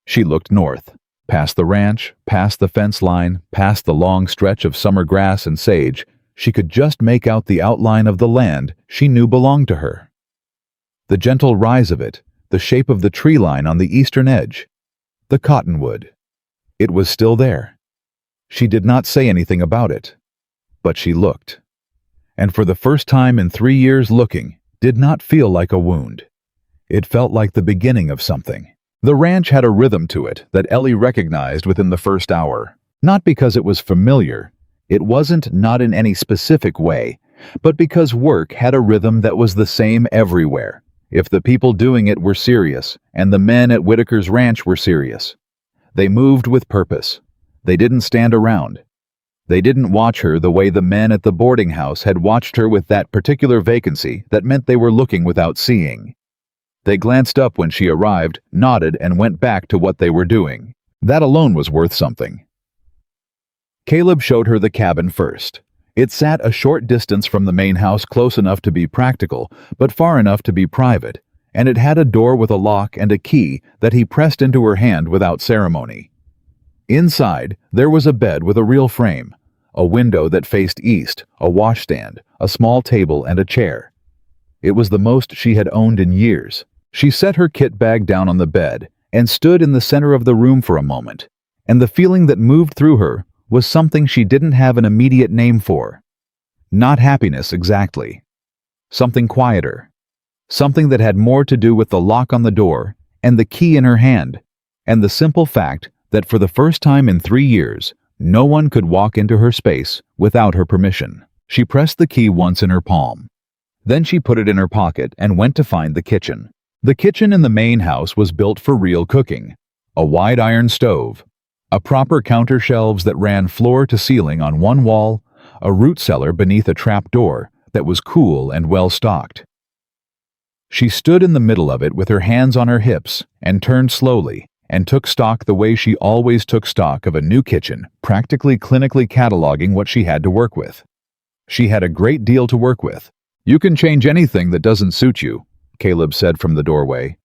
She looked north, past the ranch, past the fence line, past the long stretch of summer grass and sage. She could just make out the outline of the land she knew belonged to her. The gentle rise of it, the shape of the tree line on the eastern edge, the cottonwood. It was still there. She did not say anything about it, but she looked. And for the first time in 3 years, looking did not feel like a wound. It felt like the beginning of something. The ranch had a rhythm to it that Ellie recognized within the first hour, not because it was familiar. It wasn't not in any specific way, but because work had a rhythm that was the same everywhere. If the people doing it were serious, and the men at Whitaker's ranch were serious, they moved with purpose. They didn't stand around. They didn't watch her the way the men at the boarding house had watched her with that particular vacancy that meant they were looking without seeing. They glanced up when she arrived, nodded, and went back to what they were doing. That alone was worth something. Caleb showed her the cabin first. It sat a short distance from the main house, close enough to be practical, but far enough to be private, and it had a door with a lock and a key that he pressed into her hand without ceremony. Inside, there was a bed with a real frame, a window that faced east, a washstand, a small table, and a chair. It was the most she had owned in years. She set her kit bag down on the bed and stood in the center of the room for a moment, and the feeling that moved through her was something she didn't have an immediate name for. Not happiness exactly. Something quieter. Something that had more to do with the lock on the door and the key in her hand, and the simple fact that for the first time in 3 years, no one could walk into her space without her permission. She pressed the key once in her palm. Then she put it in her pocket and went to find the kitchen. The kitchen in the main house was built for real cooking. A wide iron stove, a proper counter shelves that ran floor to ceiling on one wall, a root cellar beneath a trap door that was cool and well stocked. She stood in the middle of it with her hands on her hips and turned slowly and took stock the way she always took stock of a new kitchen, practically clinically cataloging what she had to work with. She had a great deal to work with. "You can change anything that doesn't suit you," Caleb said from the doorway.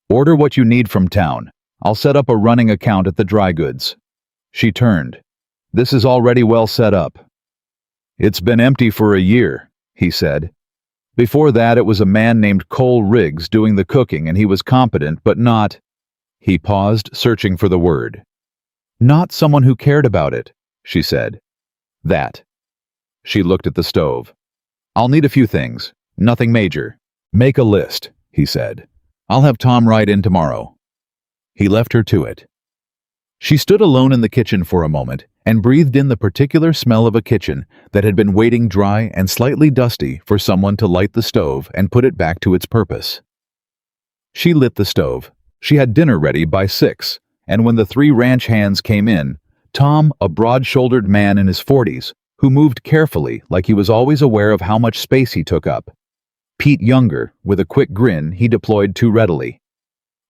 "Order what you need from town. I'll set up a running account at the dry goods." She turned. "This is already well set up." "It's been empty for a year," he said. "Before that it was a man named Cole Riggs doing the cooking, and he was competent, but not—" He paused, searching for the word. "Not someone who cared about it," she said. "That." She looked at the stove. "I'll need a few things. Nothing major." "Make a list," he said. "I'll have Tom ride in tomorrow." He left her to it. She stood alone in the kitchen for a moment and breathed in the particular smell of a kitchen that had been waiting dry and slightly dusty for someone to light the stove and put it back to its purpose. She lit the stove. She had dinner ready by 6, and when the 3 ranch hands came in, Tom, a broad-shouldered man in his 40s, who moved carefully like he was always aware of how much space he took up. Pete Younger, with a quick grin he deployed too readily.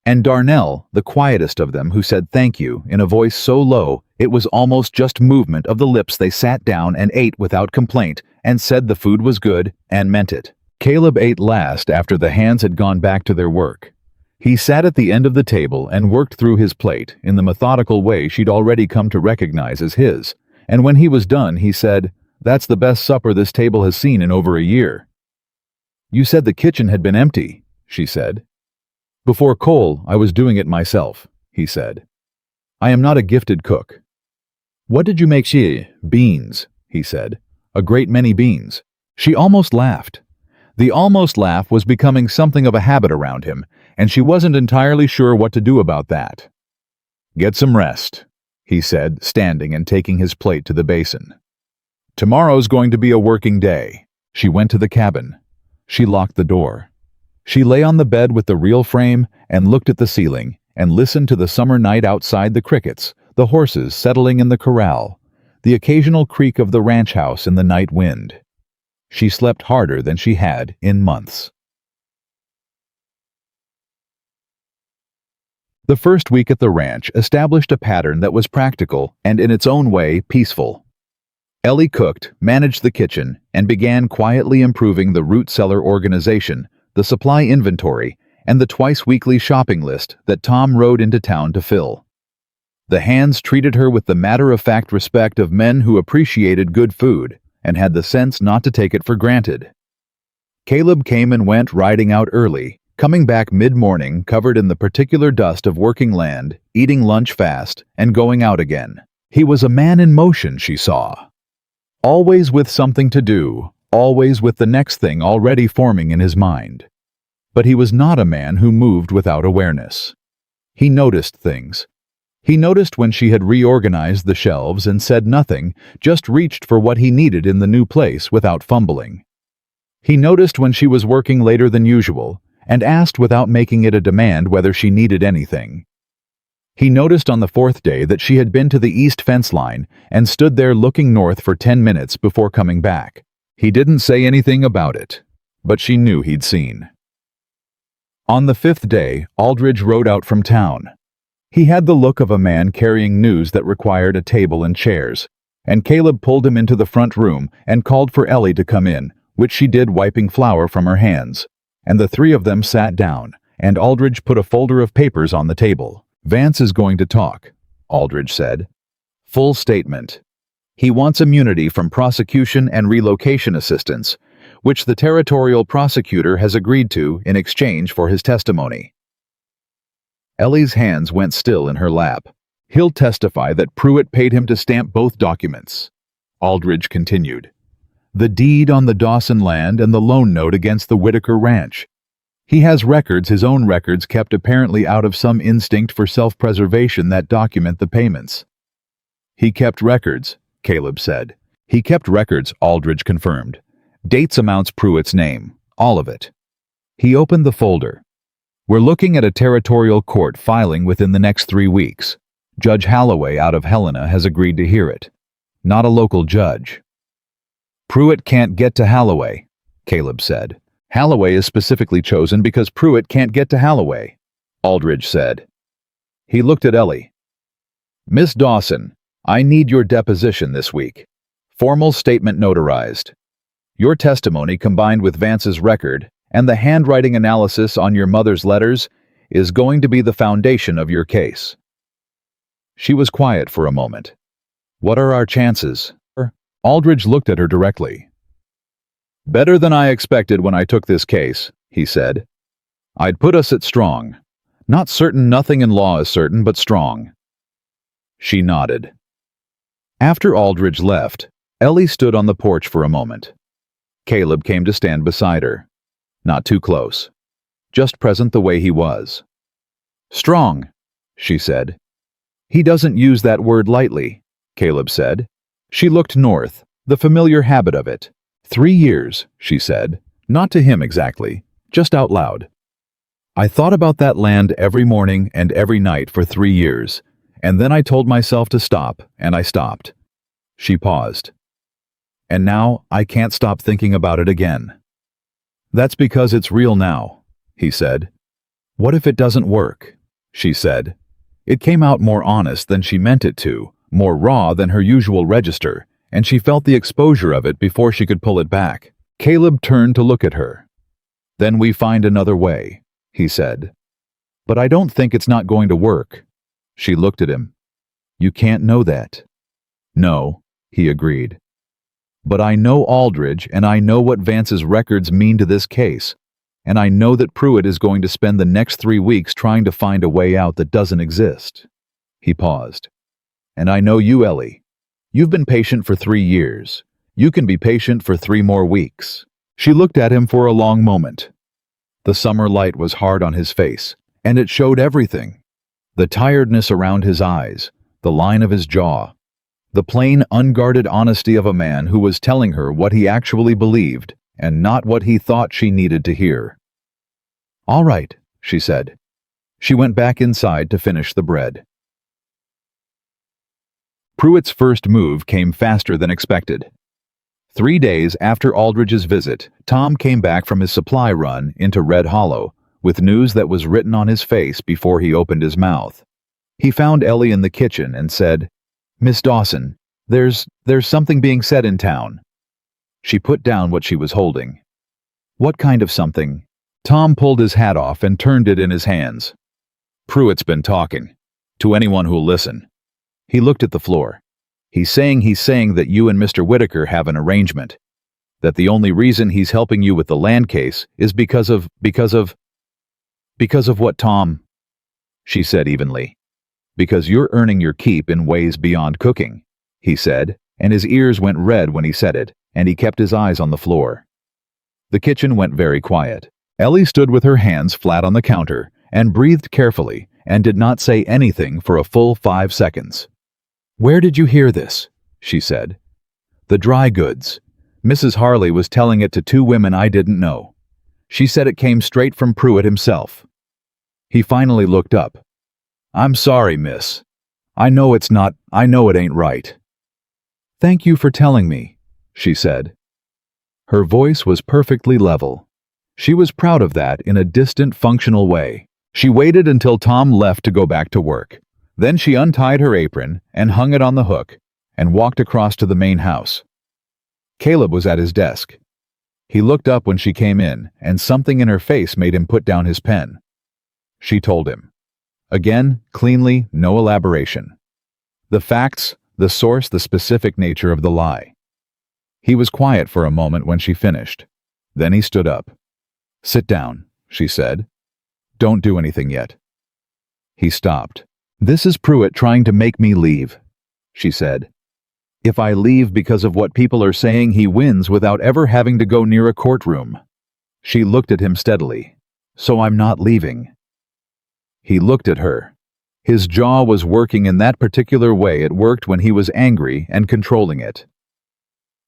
And Darnell, the quietest of them, who said thank you in a voice so low it was almost just movement of the lips. They sat down and ate without complaint and said the food was good and meant it. Caleb ate last after the hands had gone back to their work. He sat at the end of the table and worked through his plate in the methodical way she'd already come to recognize as his, and when he was done he said, "That's the best supper this table has seen in over a year." "You said the kitchen had been empty," she said. "Before Cole, I was doing it myself," he said. "I am not a gifted cook." "What did you make?" "Beans," he said. "A great many beans." She almost laughed. The almost laugh was becoming something of a habit around him, and she wasn't entirely sure what to do about that. "Get some rest," he said, standing and taking his plate to the basin. "Tomorrow's going to be a working day." She went to the cabin. She locked the door. She lay on the bed with the reel frame and looked at the ceiling and listened to the summer night outside, the crickets, the horses settling in the corral, the occasional creak of the ranch house in the night wind. She slept harder than she had in months. The first week at the ranch established a pattern that was practical and in its own way peaceful. Ellie cooked, managed the kitchen, and began quietly improving the root cellar organization, the supply inventory, and the twice-weekly shopping list that Tom rode into town to fill. The hands treated her with the matter-of-fact respect of men who appreciated good food and had the sense not to take it for granted. Caleb came and went, riding out early, coming back mid-morning covered in the particular dust of working land, eating lunch fast, and going out again. He was a man in motion, she saw. Always with something to do, always with the next thing already forming in his mind. But he was not a man who moved without awareness. He noticed things. He noticed when she had reorganized the shelves and said nothing, just reached for what he needed in the new place without fumbling. He noticed when she was working later than usual and asked without making it a demand whether she needed anything. He noticed on the 4th day that she had been to the east fence line and stood there looking north for 10 minutes before coming back. He didn't say anything about it, but she knew he'd seen. On the 5th day, Aldridge rode out from town. He had the look of a man carrying news that required a table and chairs, and Caleb pulled him into the front room and called for Ellie to come in, which she did, wiping flour from her hands, and the 3 of them sat down, and Aldridge put a folder of papers on the table. "Vance is going to talk," Aldridge said. "Full statement. He wants immunity from prosecution and relocation assistance, which the territorial prosecutor has agreed to in exchange for his testimony. Ellie's hands went still in her lap. He'll testify that Pruitt paid him to stamp both documents. Aldridge continued. The deed on the Dawson land and the loan note against the Whitaker ranch. He has records, his own records, kept apparently out of some instinct for self-preservation that document the payments. He kept records, Caleb said. He kept records, Aldridge confirmed. Dates, amounts, Pruitt's name. All of it. He opened the folder. We're looking at a territorial court filing within the next 3 weeks. Judge Holloway out of Helena has agreed to hear it. Not a local judge. Pruitt can't get to Holloway, Caleb said. Holloway is specifically chosen because Pruitt can't get to Holloway, Aldridge said. He looked at Ellie. Miss Dawson, I need your deposition this week. Formal statement notarized. Your testimony combined with Vance's record and the handwriting analysis on your mother's letters is going to be the foundation of your case. She was quiet for a moment. What are our chances? Aldridge looked at her directly. Better than I expected when I took this case, he said. I'd put us at strong. Not certain, nothing in law is certain, but strong. She nodded. After Aldridge left, Ellie stood on the porch for a moment. Caleb came to stand beside her. Not too close. Just present the way he was. Strong, she said. He doesn't use that word lightly, Caleb said. She looked north, the familiar habit of it. 3 years, she said, not to him exactly, just out loud. I thought about that land every morning and every night for 3 years, and then I told myself to stop, and I stopped. She paused. And now I can't stop thinking about it again. That's because it's real now, he said. What if it doesn't work? She said. It came out more honest than she meant it to, more raw than her usual register, and she felt the exposure of it before she could pull it back. Caleb turned to look at her. Then we find another way, he said. But I don't think it's not going to work. She looked at him. You can't know that. No, he agreed. But I know Aldridge, and I know what Vance's records mean to this case, and I know that Pruitt is going to spend the next 3 weeks trying to find a way out that doesn't exist. He paused. And I know you, Ellie. You've been patient for 3 years. You can be patient for 3 more weeks. She looked at him for a long moment. The summer light was hard on his face, and it showed everything. The tiredness around his eyes, the line of his jaw, the plain, unguarded honesty of a man who was telling her what he actually believed and not what he thought she needed to hear. All right, she said. She went back inside to finish the bread. Pruitt's first move came faster than expected. 3 days after Aldridge's visit, Tom came back from his supply run into Red Hollow with news that was written on his face before he opened his mouth. He found Ellie in the kitchen and said, Miss Dawson, there's something being said in town. She put down what she was holding. What kind of something? Tom pulled his hat off and turned it in his hands. Pruitt's been talking. To anyone who'll listen. He looked at the floor. He's saying that you and Mr. Whitaker have an arrangement. That the only reason he's helping you with the land case is because of what, Tom? She said evenly. Because you're earning your keep in ways beyond cooking, he said, and his ears went red when he said it, and he kept his eyes on the floor. The kitchen went very quiet. Ellie stood with her hands flat on the counter and breathed carefully and did not say anything for a full 5 seconds. Where did you hear this? She said. The dry goods. Mrs. Harley was telling it to 2 women I didn't know. She said it came straight from Pruitt himself. He finally looked up. I'm sorry, miss. I know it ain't right. Thank you for telling me, she said. Her voice was perfectly level. She was proud of that in a distant, functional way. She waited until Tom left to go back to work. Then she untied her apron and hung it on the hook and walked across to the main house. Caleb was at his desk. He looked up when she came in, and something in her face made him put down his pen. She told him. Again, cleanly, no elaboration. The facts, the source, the specific nature of the lie. He was quiet for a moment when she finished. Then he stood up. "Sit down," she said. "Don't do anything yet." He stopped. "This is Pruitt trying to make me leave," she said. "If I leave because of what people are saying, he wins without ever having to go near a courtroom." She looked at him steadily. "So I'm not leaving." He looked at her. His jaw was working in that particular way it worked when he was angry and controlling it.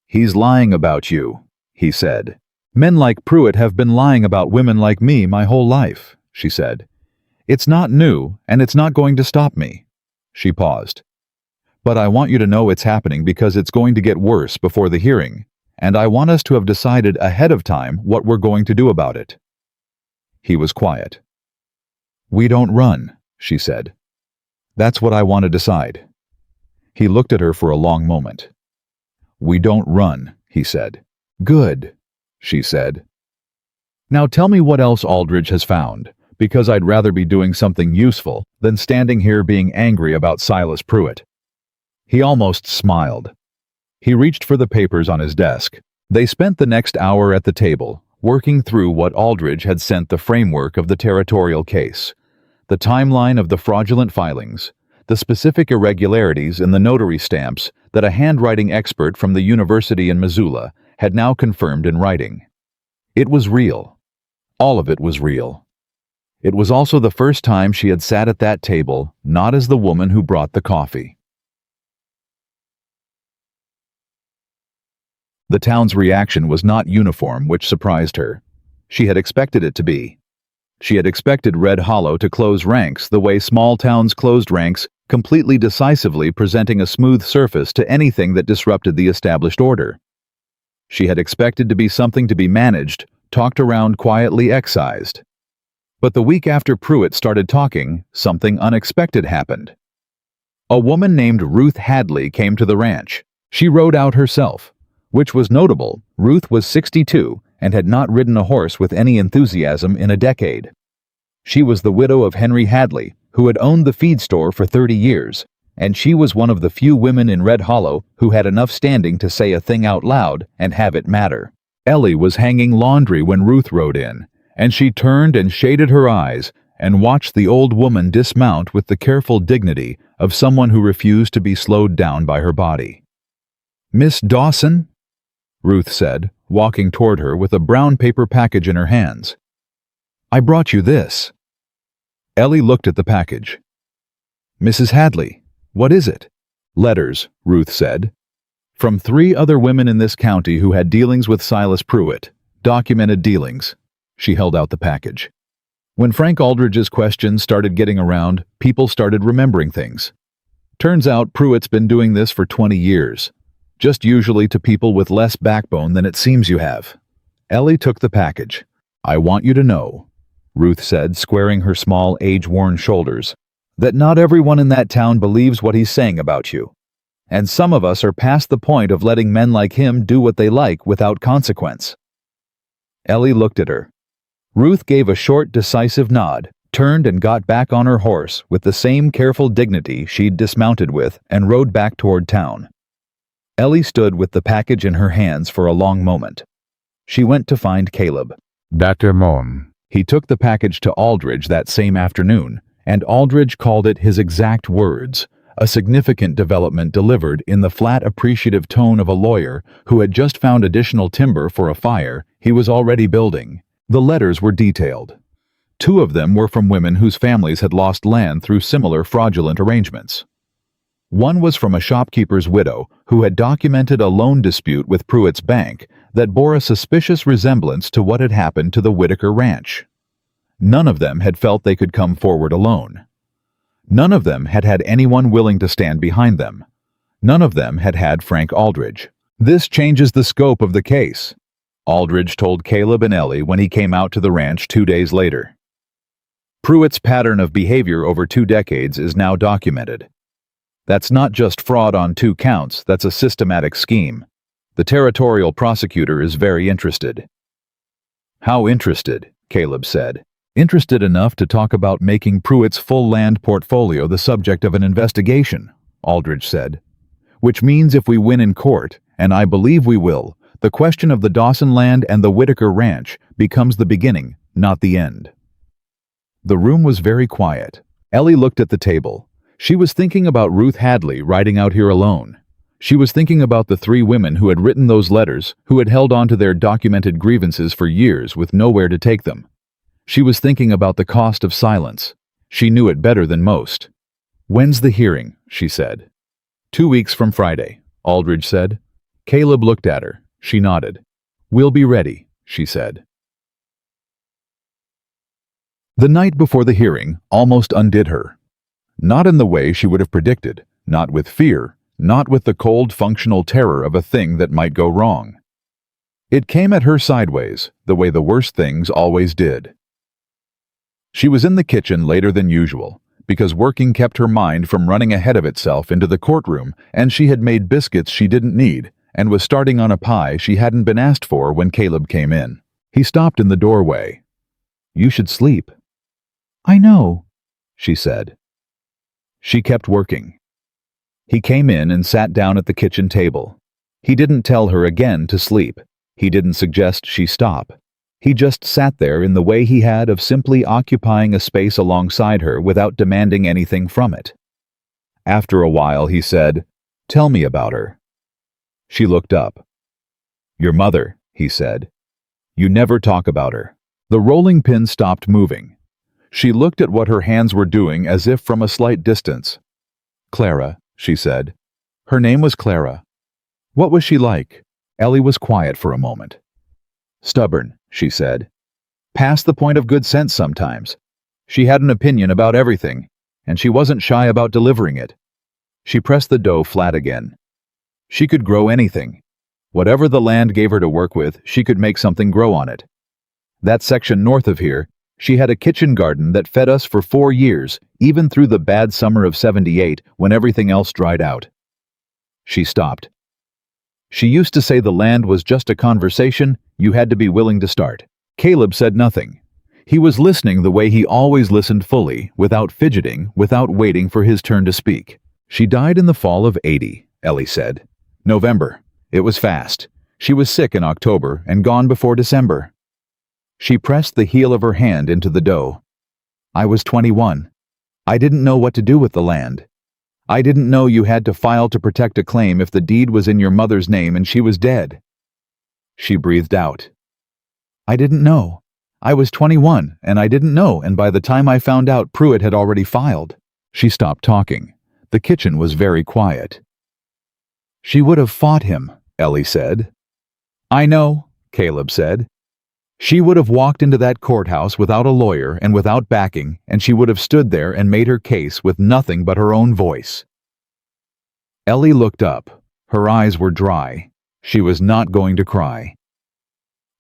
"He's lying about you," he said. "Men like Pruitt have been lying about women like me my whole life," she said. "It's not new, and it's not going to stop me." She paused. "But I want you to know it's happening because it's going to get worse before the hearing, and I want us to have decided ahead of time what we're going to do about it." He was quiet. "We don't run," she said. "That's what I want to decide." He looked at her for a long moment. "We don't run," he said. "Good," she said. "Now tell me what else Aldridge has found, because I'd rather be doing something useful than standing here being angry about Silas Pruitt." He almost smiled. He reached for the papers on his desk. They spent the next hour at the table, working through what Aldridge had sent: the framework of the territorial case, the timeline of the fraudulent filings, the specific irregularities in the notary stamps that a handwriting expert from the university in Missoula had now confirmed in writing. It was real. All of it was real. It was also the first time she had sat at that table, not as the woman who brought the coffee. The town's reaction was not uniform, which surprised her. She had expected it to be. She had expected Red Hollow to close ranks the way small towns closed ranks, completely decisively presenting a smooth surface to anything that disrupted the established order. She had expected to be something to be managed, talked around, quietly excised. But the week after Pruitt started talking, something unexpected happened. A woman named Ruth Hadley came to the ranch. She rode out herself. Which was notable. Ruth was 62 and had not ridden a horse with any enthusiasm in a decade. She was the widow of Henry Hadley, who had owned the feed store for 30 years, and she was one of the few women in Red Hollow who had enough standing to say a thing out loud and have it matter. Ellie was hanging laundry when Ruth rode in, and she turned and shaded her eyes and watched the old woman dismount with the careful dignity of someone who refused to be slowed down by her body. "Miss Dawson?" Ruth said, walking toward her with a brown paper package in her hands. "I brought you this." Ellie looked at the package. "Mrs. Hadley, what is it?" "Letters," Ruth said. "From 3 other women in this county who had dealings with Silas Pruitt. Documented dealings." She held out the package. When Frank Aldridge's questions started getting around, people started remembering things. Turns out Pruitt's been doing this for 20 years. Just usually to people with less backbone than it seems you have. Ellie took the package. "I want you to know," Ruth said, squaring her small, age-worn shoulders, "that not everyone in that town believes what he's saying about you. And some of us are past the point of letting men like him do what they like without consequence." Ellie looked at her. Ruth gave a short, decisive nod, turned and got back on her horse with the same careful dignity she'd dismounted with and rode back toward town. Ellie stood with the package in her hands for a long moment. She went to find Caleb.
Dr. Mon.
He took the package to Aldridge that same afternoon, and Aldridge called it his exact words, a significant development delivered in the flat, appreciative tone of a lawyer who had just found additional timber for a fire he was already building. The letters were detailed. 2 of them were from women whose families had lost land through similar fraudulent arrangements. One was from a shopkeeper's widow who had documented a loan dispute with Pruitt's bank that bore a suspicious resemblance to what had happened to the Whitaker Ranch. None of them had felt they could come forward alone. None of them had had anyone willing to stand behind them. None of them had had Frank Aldridge. "This changes the scope of the case," Aldridge told Caleb and Ellie when he came out to the ranch 2 days later. "Pruitt's pattern of behavior over 2 decades is now documented. That's not just fraud on 2 counts, that's a systematic scheme. The territorial prosecutor is very interested." "How interested?" Caleb said. "Interested enough to talk about making Pruitt's full land portfolio the subject of an investigation," Aldridge said. "Which means if we win in court, and I believe we will, The question of the Dawson land and the Whitaker Ranch becomes the beginning, not the end. The room was very quiet. Ellie looked at the table. She was thinking about Ruth Hadley riding out here alone. She was thinking about the three women who had written those letters, who had held on to their documented grievances for years with nowhere to take them. She was thinking about the cost of silence. She knew it better than most. "When's the hearing?" she said. 2 weeks from Friday, Aldridge said. Caleb looked at her. She nodded. "We'll be ready," she said. The night before the hearing almost undid her. Not in the way she would have predicted, not with fear, not with the cold functional terror of a thing that might go wrong. It came at her sideways, the way the worst things always did. She was in the kitchen later than usual, because working kept her mind from running ahead of itself into the courtroom, and she had made biscuits she didn't need, and was starting on a pie she hadn't been asked for when Caleb came in. He stopped in the doorway. "You should sleep." "I know," she said. She kept working. He came in and sat down at the kitchen table. He didn't tell her again to sleep. He didn't suggest she stop. He just sat there in the way he had of simply occupying a space alongside her without demanding anything from it. After a while he said, "Tell me about her." She looked up. "Your mother," he said. "You never talk about her." The rolling pin stopped moving. She looked at what her hands were doing as if from a slight distance. "Clara," she said. Her name was Clara. What was she like? Ellie was quiet for a moment. "Stubborn," she said. "Past the point of good sense sometimes. She had an opinion about everything, and she wasn't shy about delivering it." She pressed the dough flat again. She could grow anything. Whatever the land gave her to work with, she could make something grow on it. That section north of here, she had a kitchen garden that fed us for 4 years, even through the bad summer of '78 when everything else dried out. She stopped. She used to say the land was just a conversation, you had to be willing to start. Caleb said nothing. He was listening the way he always listened, fully, without fidgeting, without waiting for his turn to speak. "She died in the fall of '80, Ellie said. "November. It was fast. She was sick in October and gone before December." She pressed the heel of her hand into the dough. "I was 21. I didn't know what to do with the land. I didn't know you had to file to protect a claim if the deed was in your mother's name and she was dead." She breathed out. "I didn't know. I was 21, and I didn't know, and by the time I found out, Pruitt had already filed." She stopped talking. The kitchen was very quiet. "She would have fought him," Ellie said. "I know," Caleb said. "She would have walked into that courthouse without a lawyer and without backing, and she would have stood there and made her case with nothing but her own voice." Ellie looked up. Her eyes were dry. She was not going to cry.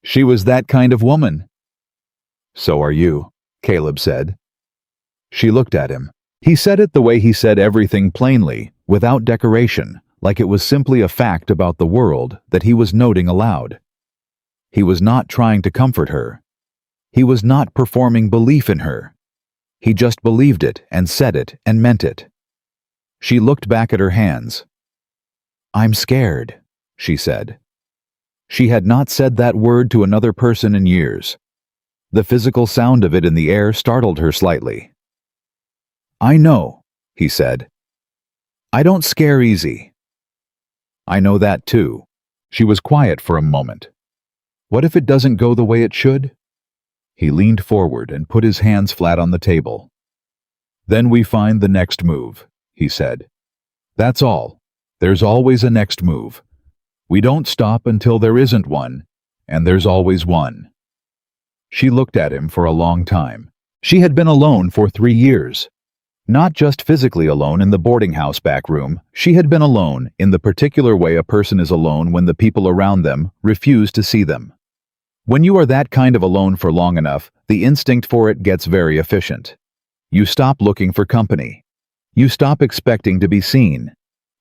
"She was that kind of woman." "So are you," Caleb said. She looked at him. He said it the way he said everything, plainly, without decoration, like it was simply a fact about the world that he was noting aloud. He was not trying to comfort her. He was not performing belief in her. He just believed it and said it and meant it. She looked back at her hands. "I'm scared," she said. She had not said that word to another person in years. The physical sound of it in the air startled her slightly. "I know," he said. "I don't scare easy." "I know that too." She was quiet for a moment. "What if it doesn't go the way it should?" He leaned forward and put his hands flat on the table. "Then we find the next move," he said. "That's all. There's always a next move. We don't stop until there isn't one, and there's always one." She looked at him for a long time. She had been alone for 3 years. Not just physically alone in the boarding house back room, she had been alone in the particular way a person is alone when the people around them refuse to see them. When you are that kind of alone for long enough, the instinct for it gets very efficient. You stop looking for company. You stop expecting to be seen.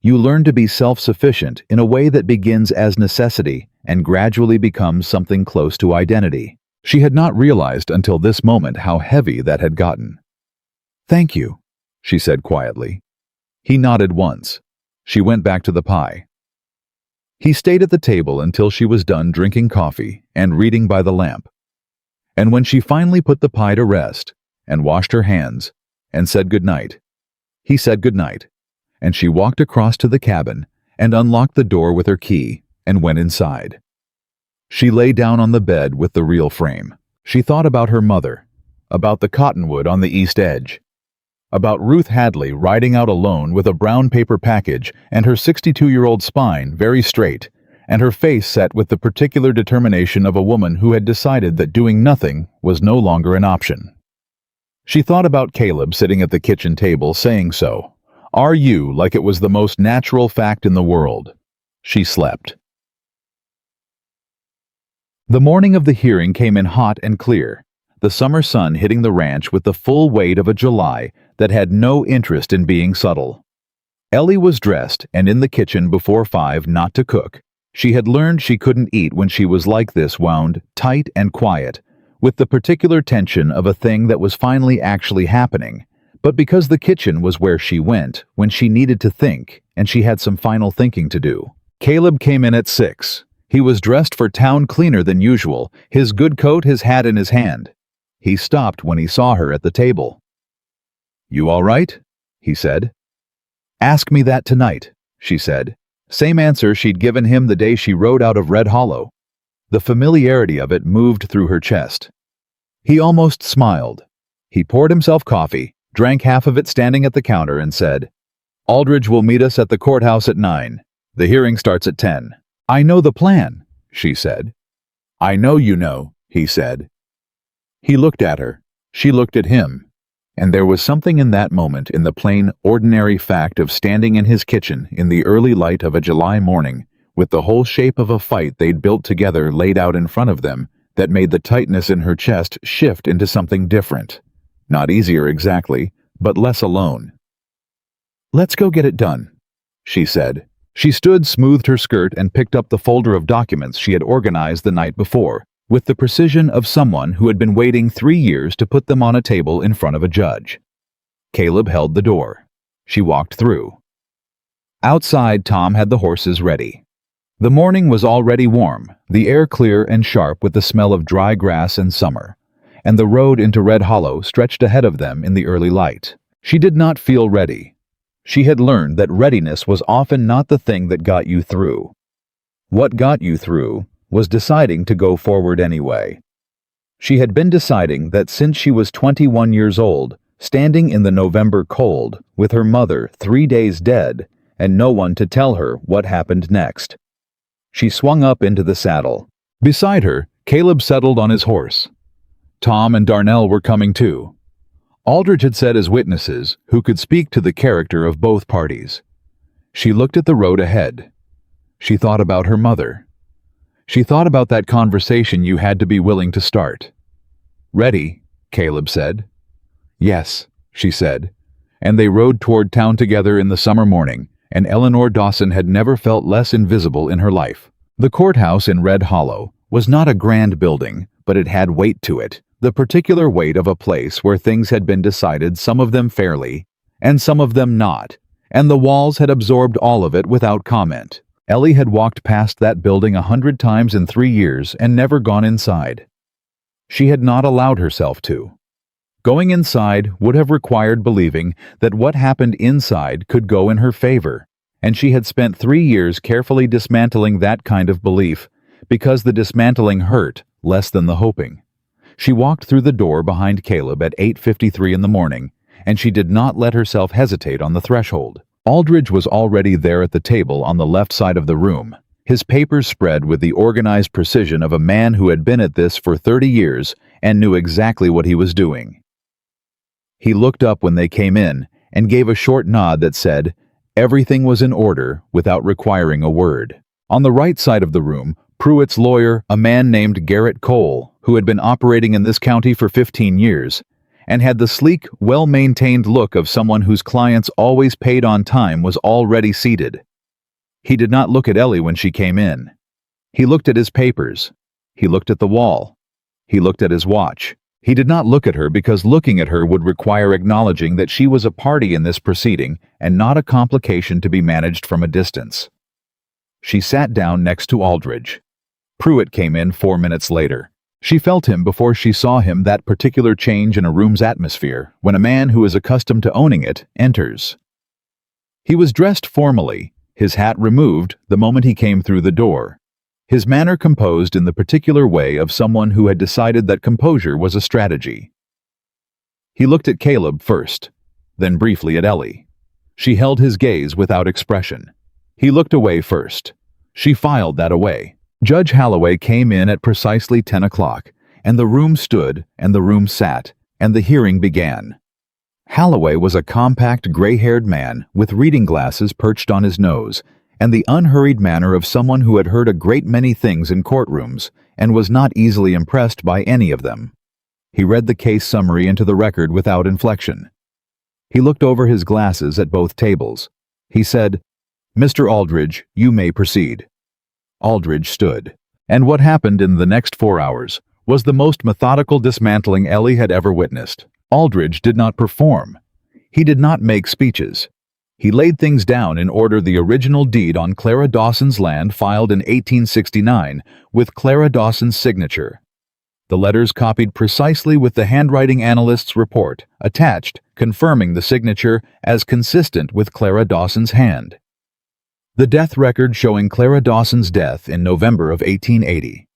You learn to be self-sufficient in a way that begins as necessity and gradually becomes something close to identity. She had not realized until this moment how heavy that had gotten. "Thank you," she said quietly. He nodded once. She went back to the pie. He stayed at the table until she was done drinking coffee and reading by the lamp. And when she finally put the pie to rest and washed her hands and said goodnight, he said goodnight, and she walked across to the cabin and unlocked the door with her key and went inside. She lay down on the bed with the real frame. She thought about her mother, about the cottonwood on the east edge, about Ruth Hadley riding out alone with a brown paper package and her 62-year-old spine very straight, and her face set with the particular determination of a woman who had decided that doing nothing was no longer an option. She thought about Caleb sitting at the kitchen table saying so. "Are you?" like it was the most natural fact in the world. She slept. The morning of the hearing came in hot and clear, the summer sun hitting the ranch with the full weight of a July that had no interest in being subtle. Ellie was dressed and in the kitchen before 5 not to cook. She had learned she couldn't eat when she was like this, wound, tight and quiet, with the particular tension of a thing that was finally actually happening, but because the kitchen was where she went when she needed to think and she had some final thinking to do. Caleb came in at 6. He was dressed for town cleaner than usual, his good coat, his hat in his hand. He stopped when he saw her at the table. "You all right?" he said. "Ask me that tonight," she said. Same answer she'd given him the day she rode out of Red Hollow. The familiarity of it moved through her chest. He almost smiled. He poured himself coffee, drank half of it standing at the counter, and said, "Aldridge will meet us at the courthouse at 9. The hearing starts at 10. "I know the plan," she said. "I know you know," he said. He looked at her. She looked at him. And there was something in that moment, in the plain, ordinary fact of standing in his kitchen in the early light of a July morning, with the whole shape of a fight they'd built together laid out in front of them, that made the tightness in her chest shift into something different. Not easier exactly, but less alone. "Let's go get it done," she said. She stood, smoothed her skirt, and picked up the folder of documents she had organized the night before, with the precision of someone who had been waiting 3 years to put them on a table in front of a judge. Caleb held the door. She walked through. Outside, Tom had the horses ready. The morning was already warm, the air clear and sharp with the smell of dry grass and summer, and the road into Red Hollow stretched ahead of them in the early light. She did not feel ready. She had learned that readiness was often not the thing that got you through. What got you through was deciding to go forward anyway. She had been deciding that since she was 21 years old, standing in the November cold, with her mother 3 days dead, and no one to tell her what happened next. She swung up into the saddle. Beside her, Caleb settled on his horse. Tom and Darnell were coming too. Aldridge had said as witnesses who could speak to the character of both parties. She looked at the road ahead. She thought about her mother. She thought about that conversation you had to be willing to start. "Ready?" Caleb said. "Yes," she said, and they rode toward town together in the summer morning, and Eleanor Dawson had never felt less invisible in her life. The courthouse in Red Hollow was not a grand building, but it had weight to it, the particular weight of a place where things had been decided, some of them fairly, and some of them not, and the walls had absorbed all of it without comment. Ellie had walked past that building 100 times in 3 years and never gone inside. She had not allowed herself to. Going inside would have required believing that what happened inside could go in her favor, and she had spent 3 years carefully dismantling that kind of belief, because the dismantling hurt less than the hoping. She walked through the door behind Caleb at 8:53 in the morning, and she did not let herself hesitate on the threshold. Aldridge was already there at the table on the left side of the room, his papers spread with the organized precision of a man who had been at this for 30 years and knew exactly what he was doing. He looked up when they came in and gave a short nod that said, everything was in order without requiring a word. On the right side of the room, Pruitt's lawyer, a man named Garrett Cole, who had been operating in this county for 15 years, and had the sleek, well-maintained look of someone whose clients always paid on time, was already seated. He did not look at Ellie when she came in. He looked at his papers. He looked at the wall. He looked at his watch. He did not look at her because looking at her would require acknowledging that she was a party in this proceeding and not a complication to be managed from a distance. She sat down next to Aldridge. Pruitt came in 4 minutes later. She felt him before she saw him, that particular change in a room's atmosphere when a man who is accustomed to owning it enters. He was dressed formally, his hat removed the moment he came through the door, his manner composed in the particular way of someone who had decided that composure was a strategy. He looked at Caleb first, then briefly at Ellie. She held his gaze without expression. He looked away first. She filed that away. Judge Holloway came in at precisely 10 o'clock, and the room stood, and the room sat, and the hearing began. Holloway was a compact, gray-haired man with reading glasses perched on his nose, and the unhurried manner of someone who had heard a great many things in courtrooms and was not easily impressed by any of them. He read the case summary into the record without inflection. He looked over his glasses at both tables. He said, "Mr. Aldridge, you may proceed." Aldridge stood. And what happened in the next 4 hours was the most methodical dismantling Ellie had ever witnessed. Aldridge did not perform. He did not make speeches. He laid things down in order: the original deed on Clara Dawson's land filed in 1869 with Clara Dawson's signature. The letters copied precisely with the handwriting analyst's report, attached, confirming the signature as consistent with Clara Dawson's hand. The death record showing Clara Dawson's death in November of 1880.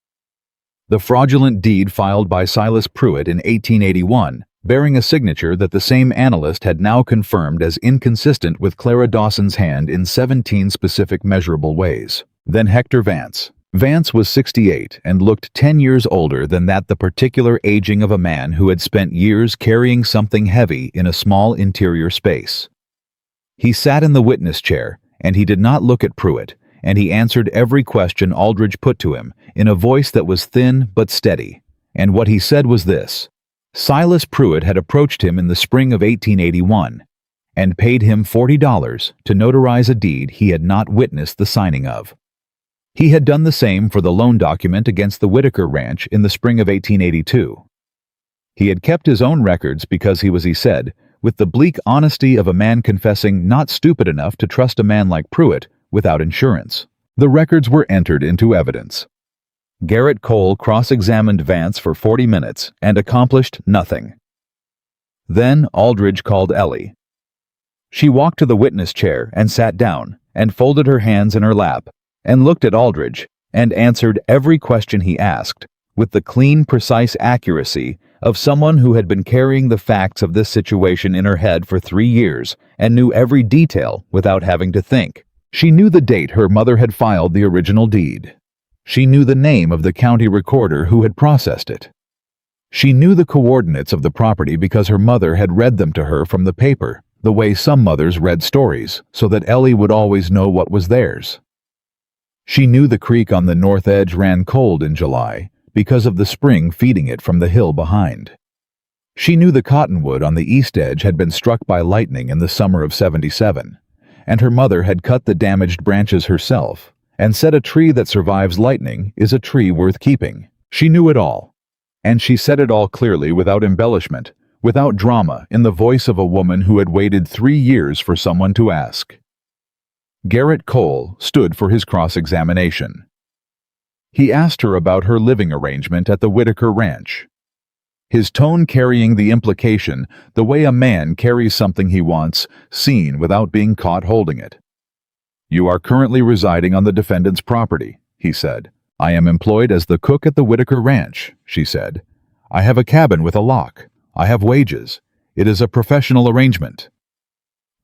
The fraudulent deed filed by Silas Pruitt in 1881, bearing a signature that the same analyst had now confirmed as inconsistent with Clara Dawson's hand in 17 specific measurable ways. Then Hector Vance. Vance was 68 and looked 10 years older than that, the particular aging of a man who had spent years carrying something heavy in a small interior space. He sat in the witness chair, and he did not look at Pruitt, and he answered every question Aldridge put to him in a voice that was thin but steady. And what he said was this: Silas Pruitt had approached him in the spring of 1881 and paid him $40 to notarize a deed he had not witnessed the signing of. He had done the same for the loan document against the Whitaker Ranch in the spring of 1882. He had kept his own records because he was, he said, with the bleak honesty of a man confessing not stupid enough to trust a man like Pruitt without insurance. The records were entered into evidence. Garrett Cole cross-examined Vance for 40 minutes and accomplished nothing. Then Aldridge called Ellie. She walked to the witness chair and sat down and folded her hands in her lap and looked at Aldridge and answered every question he asked with the clean, precise accuracy of someone who had been carrying the facts of this situation in her head for 3 years and knew every detail without having to think. She knew the date her mother had filed the original deed. She knew the name of the county recorder who had processed it. She knew the coordinates of the property because her mother had read them to her from the paper, the way some mothers read stories, so that Ellie would always know what was theirs. She knew the creek on the north edge ran cold in July, because of the spring feeding it from the hill behind. She knew the cottonwood on the east edge had been struck by lightning in the summer of '77, and her mother had cut the damaged branches herself, and said a tree that survives lightning is a tree worth keeping. She knew it all, and she said it all clearly, without embellishment, without drama, in the voice of a woman who had waited 3 years for someone to ask. Garrett Cole stood for his cross-examination. He asked her about her living arrangement at the Whitaker Ranch, his tone carrying the implication the way a man carries something he wants seen without being caught holding it. "You are currently residing on the defendant's property," he said. "I am employed as the cook at the Whitaker Ranch," she said. "I have a cabin with a lock. I have wages. It is a professional arrangement."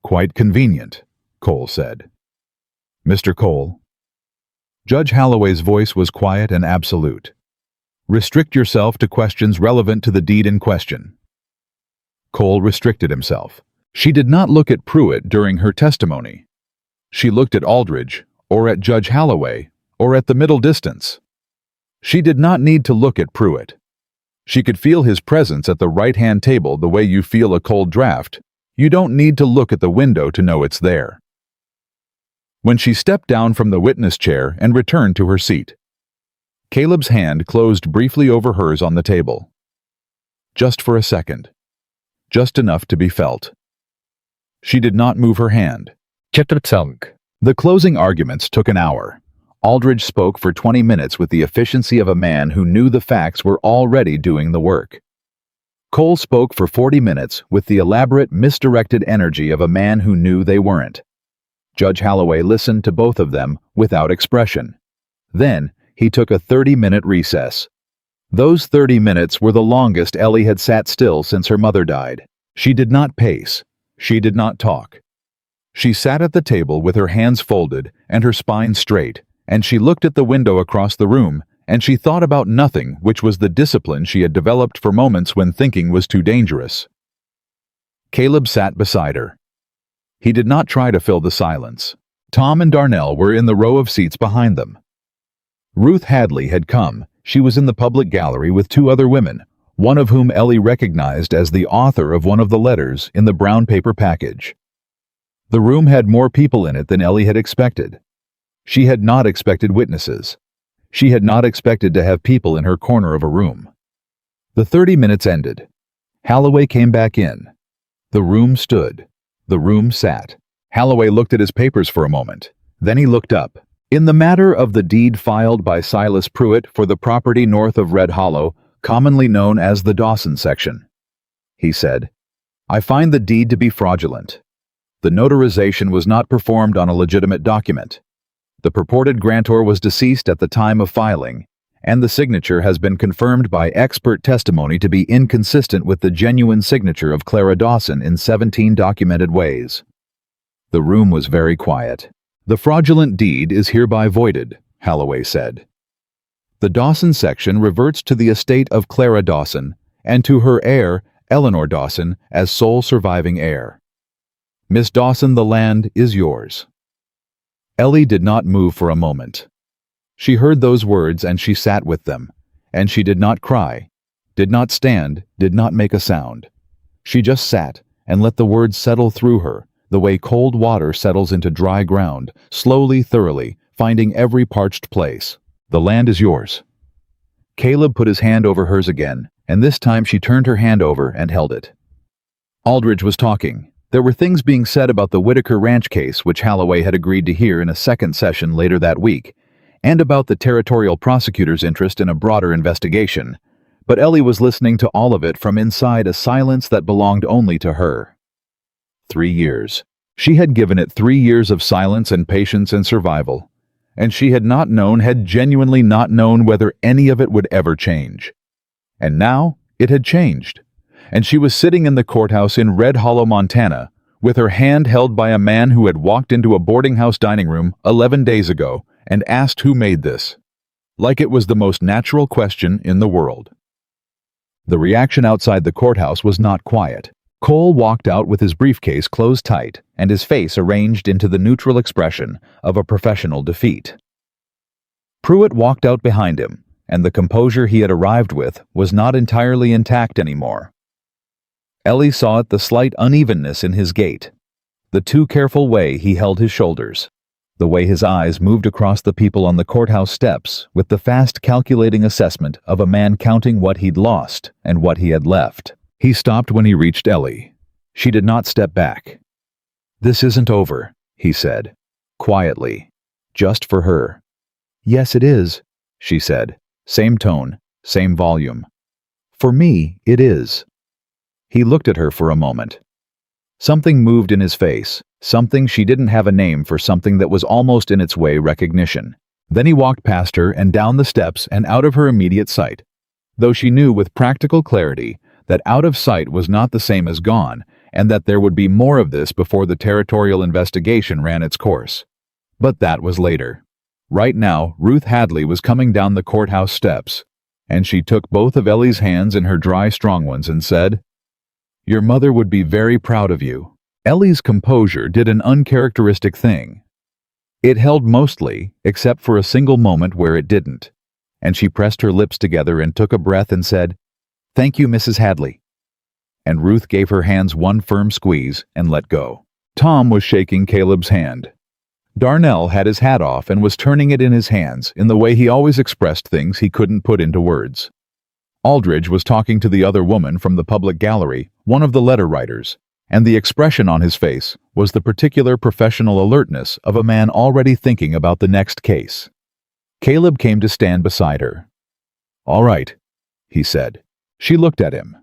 "Quite convenient," Cole said. "Mr. Cole." Judge Holloway's voice was quiet and absolute. "Restrict yourself to questions relevant to the deed in question." Cole restricted himself. She did not look at Pruitt during her testimony. She looked at Aldridge, or at Judge Holloway, or at the middle distance. She did not need to look at Pruitt. She could feel his presence at the right-hand table the way you feel a cold draft. You don't need to look at the window to know it's there. When she stepped down from the witness chair and returned to her seat, Caleb's hand closed briefly over hers on the table. Just for a second. Just enough to be felt. She did not move her hand. The closing arguments took an hour. Aldridge spoke for 20 minutes with the efficiency of a man who knew the facts were already doing the work. Cole spoke for 40 minutes with the elaborate, misdirected energy of a man who knew they weren't. Judge Holloway listened to both of them without expression. Then, he took a 30-minute recess. Those 30 minutes were the longest Ellie had sat still since her mother died. She did not pace. She did not talk. She sat at the table with her hands folded and her spine straight, and she looked at the window across the room, and she thought about nothing, which was the discipline she had developed for moments when thinking was too dangerous. Caleb sat beside her. He did not try to fill the silence. Tom and Darnell were in the row of seats behind them. Ruth Hadley had come. She was in the public gallery with two other women, one of whom Ellie recognized as the author of one of the letters in the brown paper package. The room had more people in it than Ellie had expected. She had not expected witnesses. She had not expected to have people in her corner of a room. The 30 minutes ended. Holloway came back in. The room stood. The room sat. Holloway looked at his papers for a moment. Then he looked up. In the matter of the deed filed by Silas Pruitt for the property north of Red Hollow, commonly known as the Dawson section, he said, I find the deed to be fraudulent. The notarization was not performed on a legitimate document. The purported grantor was deceased at the time of filing, and the signature has been confirmed by expert testimony to be inconsistent with the genuine signature of Clara Dawson in 17 documented ways. The room was very quiet. The fraudulent deed is hereby voided, Holloway said. The Dawson section reverts to the estate of Clara Dawson and to her heir, Eleanor Dawson, as sole surviving heir. Miss Dawson, the land is yours. Ellie did not move for a moment. She heard those words and she sat with them, and she did not cry, did not stand, did not make a sound. She just sat and let the words settle through her, the way cold water settles into dry ground, slowly, thoroughly, finding every parched place. The land is yours. Caleb put his hand over hers again, and this time she turned her hand over and held it. Aldridge was talking. There were things being said about the Whitaker Ranch case which Holloway had agreed to hear in a second session later that week, and about the territorial prosecutor's interest in a broader investigation, but Ellie was listening to all of it from inside a silence that belonged only to her. 3 years. She had given it 3 years of silence and patience and survival, and she had genuinely not known whether any of it would ever change. And now it had changed, and she was sitting in the courthouse in Red Hollow, Montana, with her hand held by a man who had walked into a boarding house dining room 11 days ago and asked who made this, like it was the most natural question in the world. The reaction outside the courthouse was not quiet. Cole walked out with his briefcase closed tight and his face arranged into the neutral expression of a professional defeat. Pruitt walked out behind him, and the composure he had arrived with was not entirely intact anymore. Ellie saw the slight unevenness in his gait, the too careful way he held his shoulders, the way his eyes moved across the people on the courthouse steps with the fast calculating assessment of a man counting what he'd lost and what he had left. He stopped when he reached Ellie. She did not step back. This isn't over, he said, quietly, just for her. Yes, it is, she said, same tone, same volume. For me, it is. He looked at her for a moment. Something moved in his face, something she didn't have a name for, something that was almost in its way recognition. Then he walked past her and down the steps and out of her immediate sight, though she knew with practical clarity that out of sight was not the same as gone, and that there would be more of this before the territorial investigation ran its course. But that was later. Right now, Ruth Hadley was coming down the courthouse steps, and she took both of Ellie's hands in her dry, strong ones and said, Your mother would be very proud of you. Ellie's composure did an uncharacteristic thing. It held mostly, except for a single moment where it didn't, and she pressed her lips together and took a breath and said, Thank you, Mrs. Hadley. And Ruth gave her hands one firm squeeze and let go. Tom was shaking Caleb's hand. Darnell had his hat off and was turning it in his hands in the way he always expressed things he couldn't put into words. Aldridge was talking to the other woman from the public gallery, one of the letter writers, and the expression on his face was the particular professional alertness of a man already thinking about the next case. Caleb came to stand beside her. "All right," he said. She looked at him.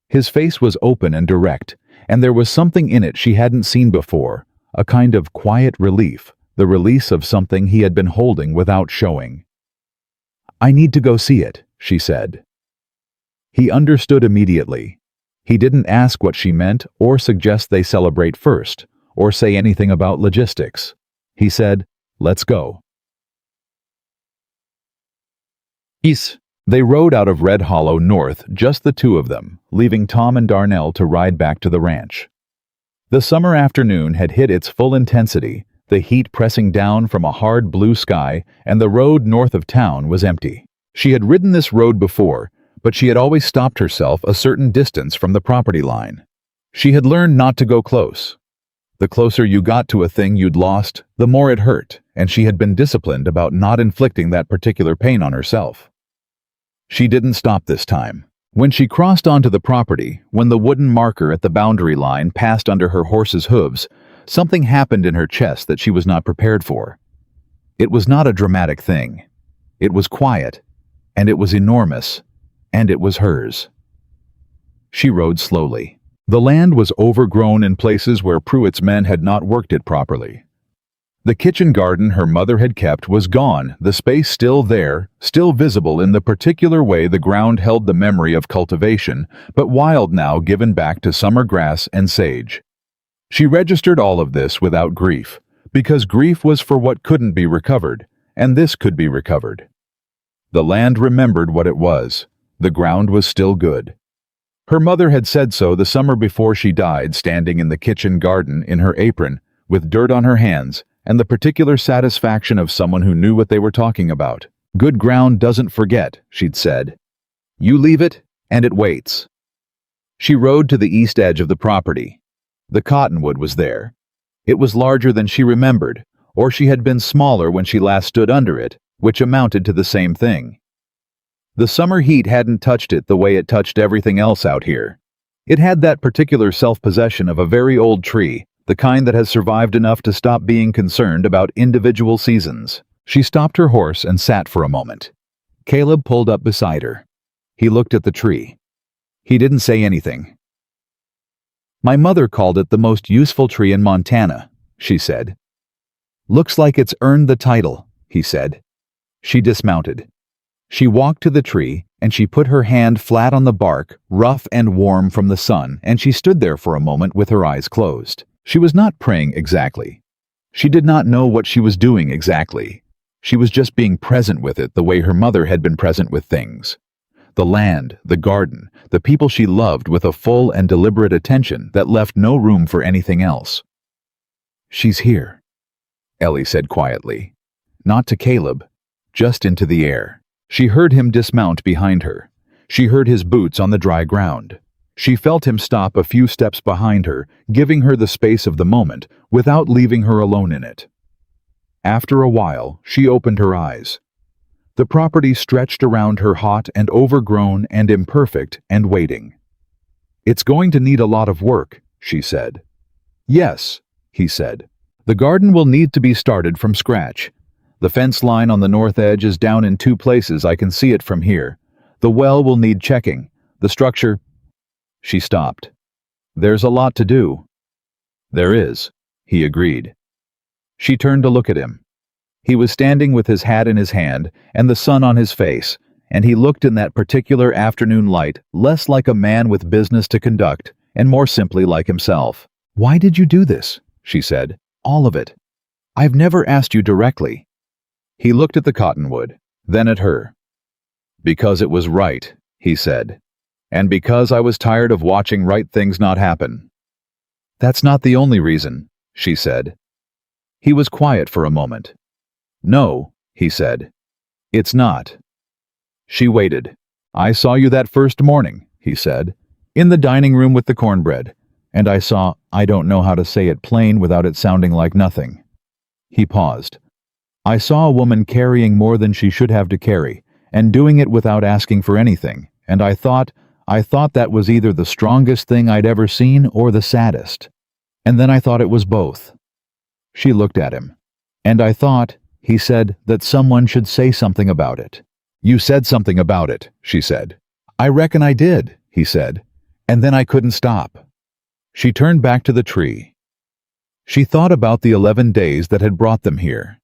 His face was open and direct, and there was something in it she hadn't seen before, a kind of quiet relief, the release of something he had been holding without showing. "I need to go see it," she said. He understood immediately. He didn't ask what she meant or suggest they celebrate first, or say anything about logistics. He said, "Let's go." Peace. They rode out of Red Hollow north, just the two of them, leaving Tom and Darnell to ride back to the ranch. The summer afternoon had hit its full intensity, the heat pressing down from a hard blue sky, and the road north of town was empty. She had ridden this road before, but she had always stopped herself a certain distance from the property line. She had learned not to go close. The closer you got to a thing you'd lost, the more it hurt, and she had been disciplined about not inflicting that particular pain on herself. She didn't stop this time. When she crossed onto the property, when the wooden marker at the boundary line passed under her horse's hooves, something happened in her chest that she was not prepared for. It was not a dramatic thing. It was quiet, and it was enormous, and it was hers. She rode slowly. The land was overgrown in places where Pruitt's men had not worked it properly. The kitchen garden her mother had kept was gone, the space still there, still visible in the particular way the ground held the memory of cultivation, but wild now given back to summer grass and sage. She registered all of this without grief, because grief was for what couldn't be recovered, and this could be recovered. The land remembered what it was. The ground was still good. Her mother had said so the summer before she died, standing in the kitchen garden in her apron, with dirt on her hands, and the particular satisfaction of someone who knew what they were talking about. "Good ground doesn't forget," she'd said. "You leave it, and it waits." She rode to the east edge of the property. The cottonwood was there. It was larger than she remembered, or she had been smaller when she last stood under it, which amounted to the same thing. The summer heat hadn't touched it the way it touched everything else out here. It had that particular self-possession of a very old tree, the kind that has survived enough to stop being concerned about individual seasons. She stopped her horse and sat for a moment. Caleb pulled up beside her. He looked at the tree. He didn't say anything. "My mother called it the most useful tree in Montana," she said. "Looks like it's earned the title," he said. She dismounted. She walked to the tree, and she put her hand flat on the bark, rough and warm from the sun, and she stood there for a moment with her eyes closed. She was not praying exactly. She did not know what she was doing exactly. She was just being present with it the way her mother had been present with things. The land, the garden, the people she loved with a full and deliberate attention that left no room for anything else. "She's here," Ellie said quietly. Not to Caleb, just into the air. She heard him dismount behind her. She heard his boots on the dry ground. She felt him stop a few steps behind her, giving her the space of the moment, without leaving her alone in it. After a while, she opened her eyes. The property stretched around her, hot and overgrown and imperfect and waiting. "It's going to need a lot of work," she said. "Yes," he said. "The garden will need to be started from scratch. The fence line on the north edge is down in 2 places. I can see it from here. The well will need checking. The structure—" She stopped. "There's a lot to do." "There is," he agreed. She turned to look at him. He was standing with his hat in his hand and the sun on his face, and he looked in that particular afternoon light less like a man with business to conduct and more simply like himself. "Why did you do this?" she said. "All of it. I've never asked you directly." He looked at the cottonwood, then at her. "Because it was right," he said. "And because I was tired of watching right things not happen." "That's not the only reason," she said. He was quiet for a moment. "No," he said. "It's not." She waited. "I saw you that first morning," he said, "in the dining room with the cornbread, and I don't know how to say it plain without it sounding like nothing." He paused. "I saw a woman carrying more than she should have to carry, and doing it without asking for anything, and I thought that was either the strongest thing I'd ever seen or the saddest. And then I thought it was both." She looked at him. "And I thought," He said that someone should say something about it. You said something about it, she said. I reckon I did, he said, and then I couldn't stop. She turned back to the tree. She thought about the 11 days that had brought them here.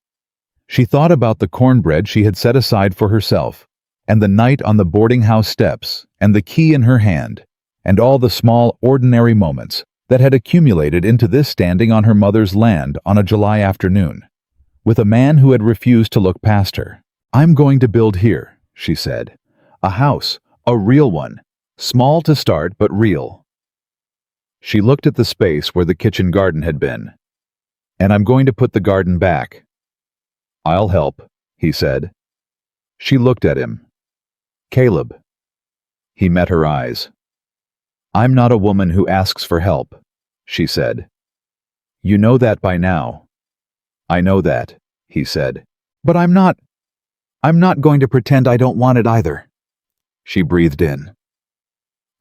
She thought about the cornbread she had set aside for herself, and the night on the boarding house steps, and the key in her hand, and all the small, ordinary moments that had accumulated into this standing on her mother's land on a July afternoon, with a man who had refused to look past her. I'm going to build here, she said. A house, a real one, small to start but real. She looked at the space where the kitchen garden had been. And I'm going to put the garden back. I'll help, he said. She looked at him. Caleb. He met her eyes. I'm not a woman who asks for help, she said. You know that by now. I know that, he said. But I'm not going to pretend I don't want it either. She breathed in.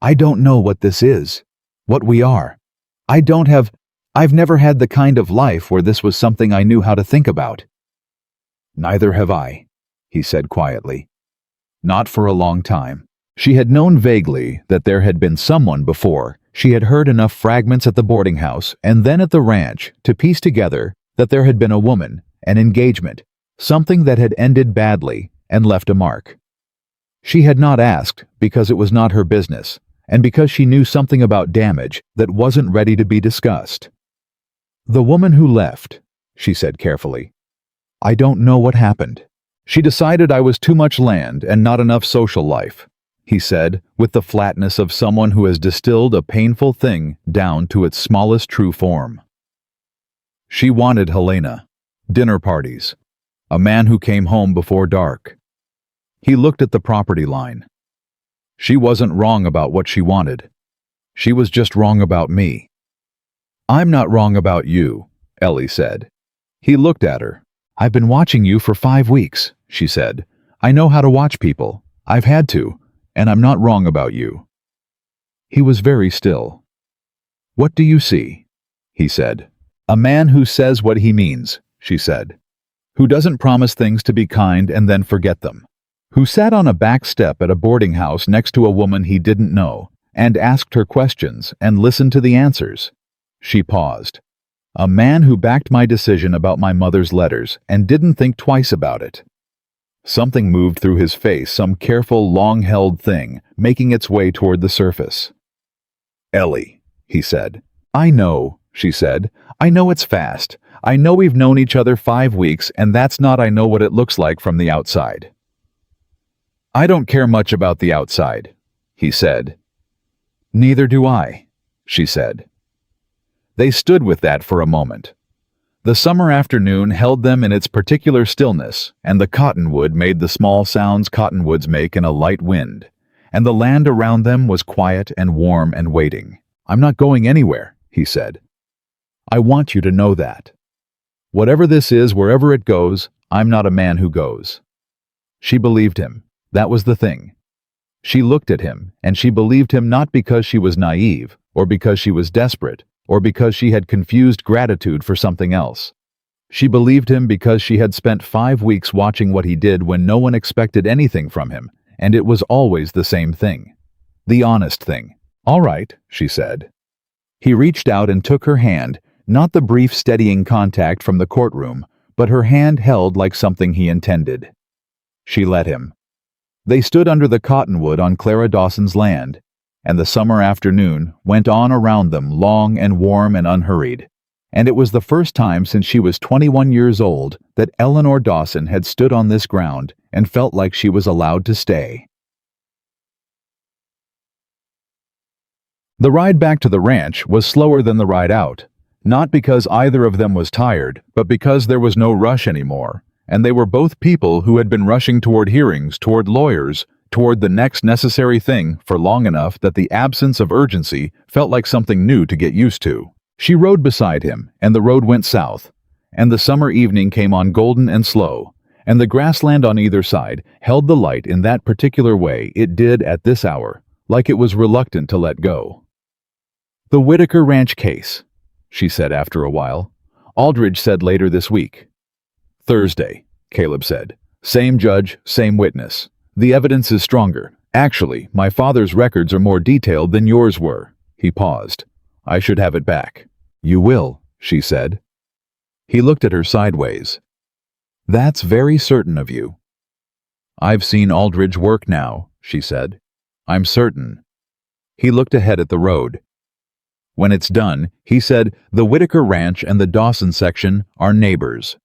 I don't know what this is, what we are. I've never had the kind of life where this was something I knew how to think about. Neither have I, he said quietly. Not for a long time. She had known vaguely that there had been someone before. She had heard enough fragments at the boarding house and then at the ranch to piece together that there had been a woman, an engagement, something that had ended badly and left a mark. She had not asked because it was not her business, and because she knew something about damage that wasn't ready to be discussed. The woman who left, she said carefully. I don't know what happened. She decided I was too much land and not enough social life, he said, with the flatness of someone who has distilled a painful thing down to its smallest true form. She wanted Helena, dinner parties, a man who came home before dark. He looked at the property line. She wasn't wrong about what she wanted. She was just wrong about me. I'm not wrong about you, Ellie said. He looked at her. I've been watching you for 5 weeks, she said. I know how to watch people. I've had to, and I'm not wrong about you. He was very still. What do you see? He said. A man who says what he means, she said. Who doesn't promise things to be kind and then forget them. Who sat on a back step at a boarding house next to a woman he didn't know, and asked her questions and listened to the answers. She paused. A man who backed my decision about my mother's letters and didn't think twice about it. Something moved through his face, some careful, long-held thing, making its way toward the surface. Ellie, he said. I know, she said. I know it's fast. I know we've known each other 5 weeks, and that's not I know what it looks like from the outside. I don't care much about the outside, he said. Neither do I, she said. They stood with that for a moment. The summer afternoon held them in its particular stillness, and the cottonwood made the small sounds cottonwoods make in a light wind, and the land around them was quiet and warm and waiting. I'm not going anywhere, he said. I want you to know that. Whatever this is, wherever it goes, I'm not a man who goes. She believed him. That was the thing. She looked at him, and she believed him not because she was naive, or because she was desperate, or because she had confused gratitude for something else. She believed him because she had spent 5 weeks watching what he did when no one expected anything from him, and it was always the same thing. The honest thing. All right, she said. He reached out and took her hand, not the brief steadying contact from the courtroom, but her hand held like something he intended. She let him. They stood under the cottonwood on Clara Dawson's land, and the summer afternoon went on around them long and warm and unhurried, and it was the first time since she was 21 years old that Eleanor Dawson had stood on this ground and felt like she was allowed to stay. The ride back to the ranch was slower than the ride out, not because either of them was tired, but because there was no rush anymore, and they were both people who had been rushing toward hearings, toward lawyers, toward the next necessary thing for long enough that the absence of urgency felt like something new to get used to. She rode beside him, and the road went south, and the summer evening came on golden and slow, and the grassland on either side held the light in that particular way it did at this hour, like it was reluctant to let go. The Whitaker Ranch case, she said after a while. Aldridge said later this week. Thursday, Caleb said. "Same judge, same witness. The evidence is stronger. Actually, my father's records are more detailed than yours were." He paused. "I should have it back." "You will," she said. He looked at her sideways. "That's very certain of you." "I've seen Aldridge work now," she said. "I'm certain." He looked ahead at the road. "When it's done," he said, "the Whitaker Ranch and the Dawson section are neighbors."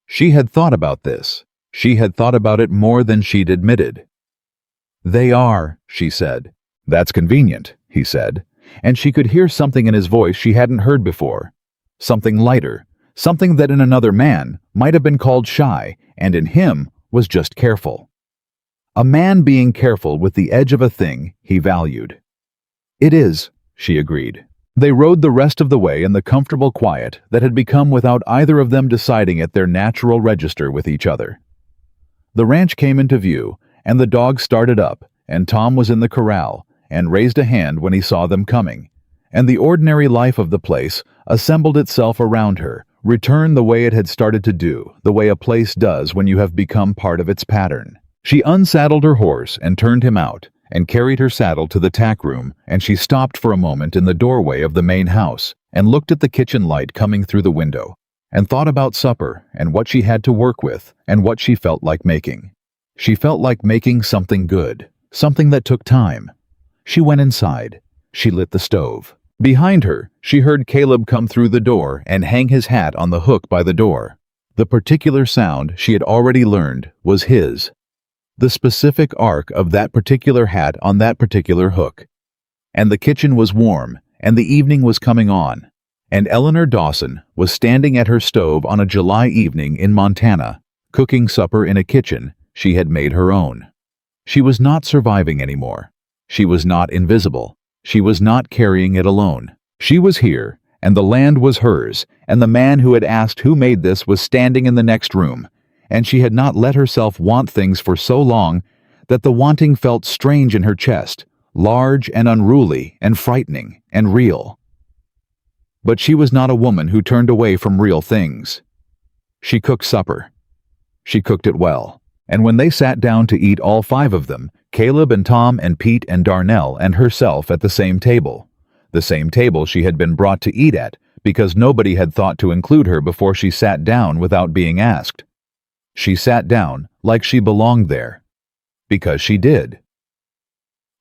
She had thought about this. She had thought about it more than she'd admitted. "They are," she said. "That's convenient," he said, and she could hear something in his voice she hadn't heard before. Something lighter, something that in another man might have been called shy, and in him was just careful. A man being careful with the edge of a thing he valued. "It is," she agreed. They rode the rest of the way in the comfortable quiet that had become without either of them deciding at their natural register with each other. The ranch came into view, and the dog started up, and Tom was in the corral, and raised a hand when he saw them coming, and the ordinary life of the place assembled itself around her, returned the way it had started to do, the way a place does when you have become part of its pattern. She unsaddled her horse and turned him out, and carried her saddle to the tack room, and she stopped for a moment in the doorway of the main house, and looked at the kitchen light coming through the window, and thought about supper, and what she had to work with, and what she felt like making. She felt like making something good, something that took time. She went inside. She lit the stove. Behind her, she heard Caleb come through the door and hang his hat on the hook by the door. The particular sound she had already learned was his. The specific arc of that particular hat on that particular hook. And the kitchen was warm, and the evening was coming on, and Eleanor Dawson was standing at her stove on a July evening in Montana, cooking supper in a kitchen she had made her own. She was not surviving anymore. She was not invisible. She was not carrying it alone. She was here, and the land was hers, and the man who had asked who made this was standing in the next room, and she had not let herself want things for so long that the wanting felt strange in her chest, large and unruly and frightening and real. But she was not a woman who turned away from real things. She cooked supper. She cooked it well. And when they sat down to eat, all five of them, Caleb and Tom and Pete and Darnell and herself, at the same table she had been brought to eat at because nobody had thought to include her before she sat down without being asked. She sat down like she belonged there. Because she did.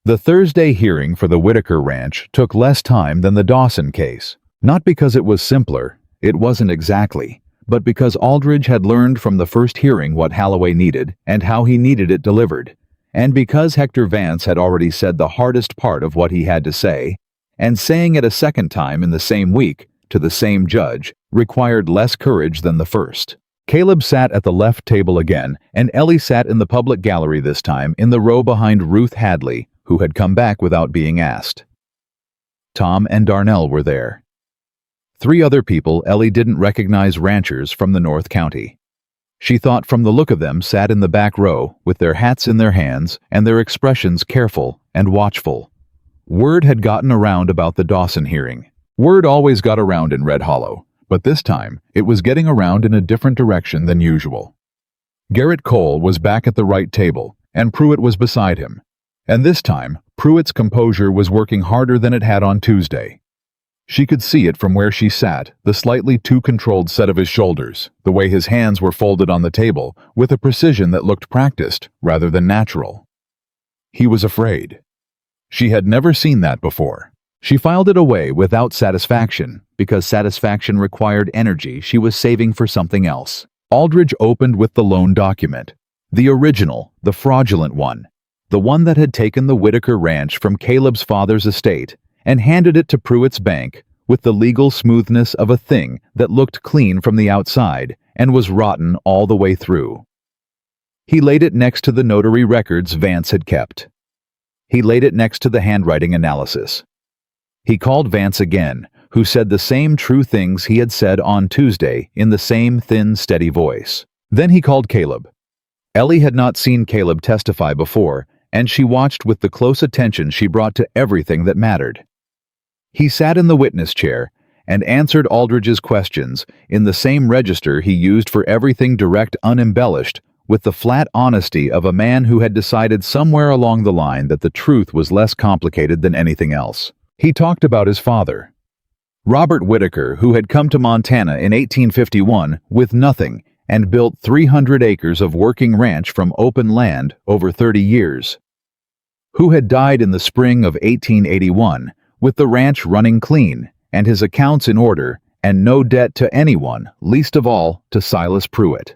The Thursday hearing for the Whitaker Ranch took less time than the Dawson case. Not because it was simpler, it wasn't exactly, but because Aldridge had learned from the first hearing what Holloway needed and how he needed it delivered, and because Hector Vance had already said the hardest part of what he had to say, and saying it a second time in the same week to the same judge required less courage than the first. Caleb sat at the left table again, and Ellie sat in the public gallery this time in the row behind Ruth Hadley, who had come back without being asked. Tom and Darnell were there. Three other people Ellie didn't recognize, ranchers from the North County. She thought from the look of them sat in the back row with their hats in their hands and their expressions careful and watchful. Word had gotten around about the Dawson hearing. Word always got around in Red Hollow, but this time it was getting around in a different direction than usual. Garrett Cole was back at the right table, and Pruitt was beside him. And this time, Pruitt's composure was working harder than it had on Tuesday. She could see it from where she sat, the slightly too controlled set of his shoulders, the way his hands were folded on the table, with a precision that looked practiced rather than natural. He was afraid. She had never seen that before. She filed it away without satisfaction, because satisfaction required energy she was saving for something else. Aldridge opened with the loan document. The original, the fraudulent one. The one that had taken the Whitaker Ranch from Caleb's father's estate and handed it to Pruitt's bank with the legal smoothness of a thing that looked clean from the outside and was rotten all the way through. He laid it next to the notary records Vance had kept. He laid it next to the handwriting analysis. He called Vance again, who said the same true things he had said on Tuesday in the same thin, steady voice. Then he called Caleb. Ellie had not seen Caleb testify before, and she watched with the close attention she brought to everything that mattered. He sat in the witness chair, and answered Aldridge's questions in the same register he used for everything direct, unembellished, with the flat honesty of a man who had decided somewhere along the line that the truth was less complicated than anything else. He talked about his father, Robert Whitaker, who had come to Montana in 1851 with nothing and built 300 acres of working ranch from open land over 30 years, who had died in the spring of 1881 with the ranch running clean and his accounts in order and no debt to anyone, least of all to Silas Pruitt,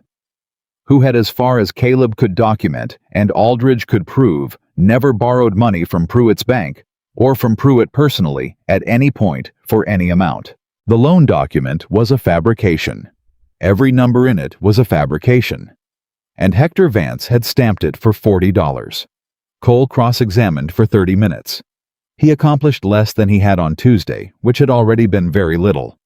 who had, as far as Caleb could document and Aldridge could prove, never borrowed money from Pruitt's bank or from Pruitt personally at any point for any amount. The loan document was a fabrication. Every number in it was a fabrication. And Hector Vance had stamped it for $40. Cole cross-examined for 30 minutes. He accomplished less than he had on Tuesday, which had already been very little.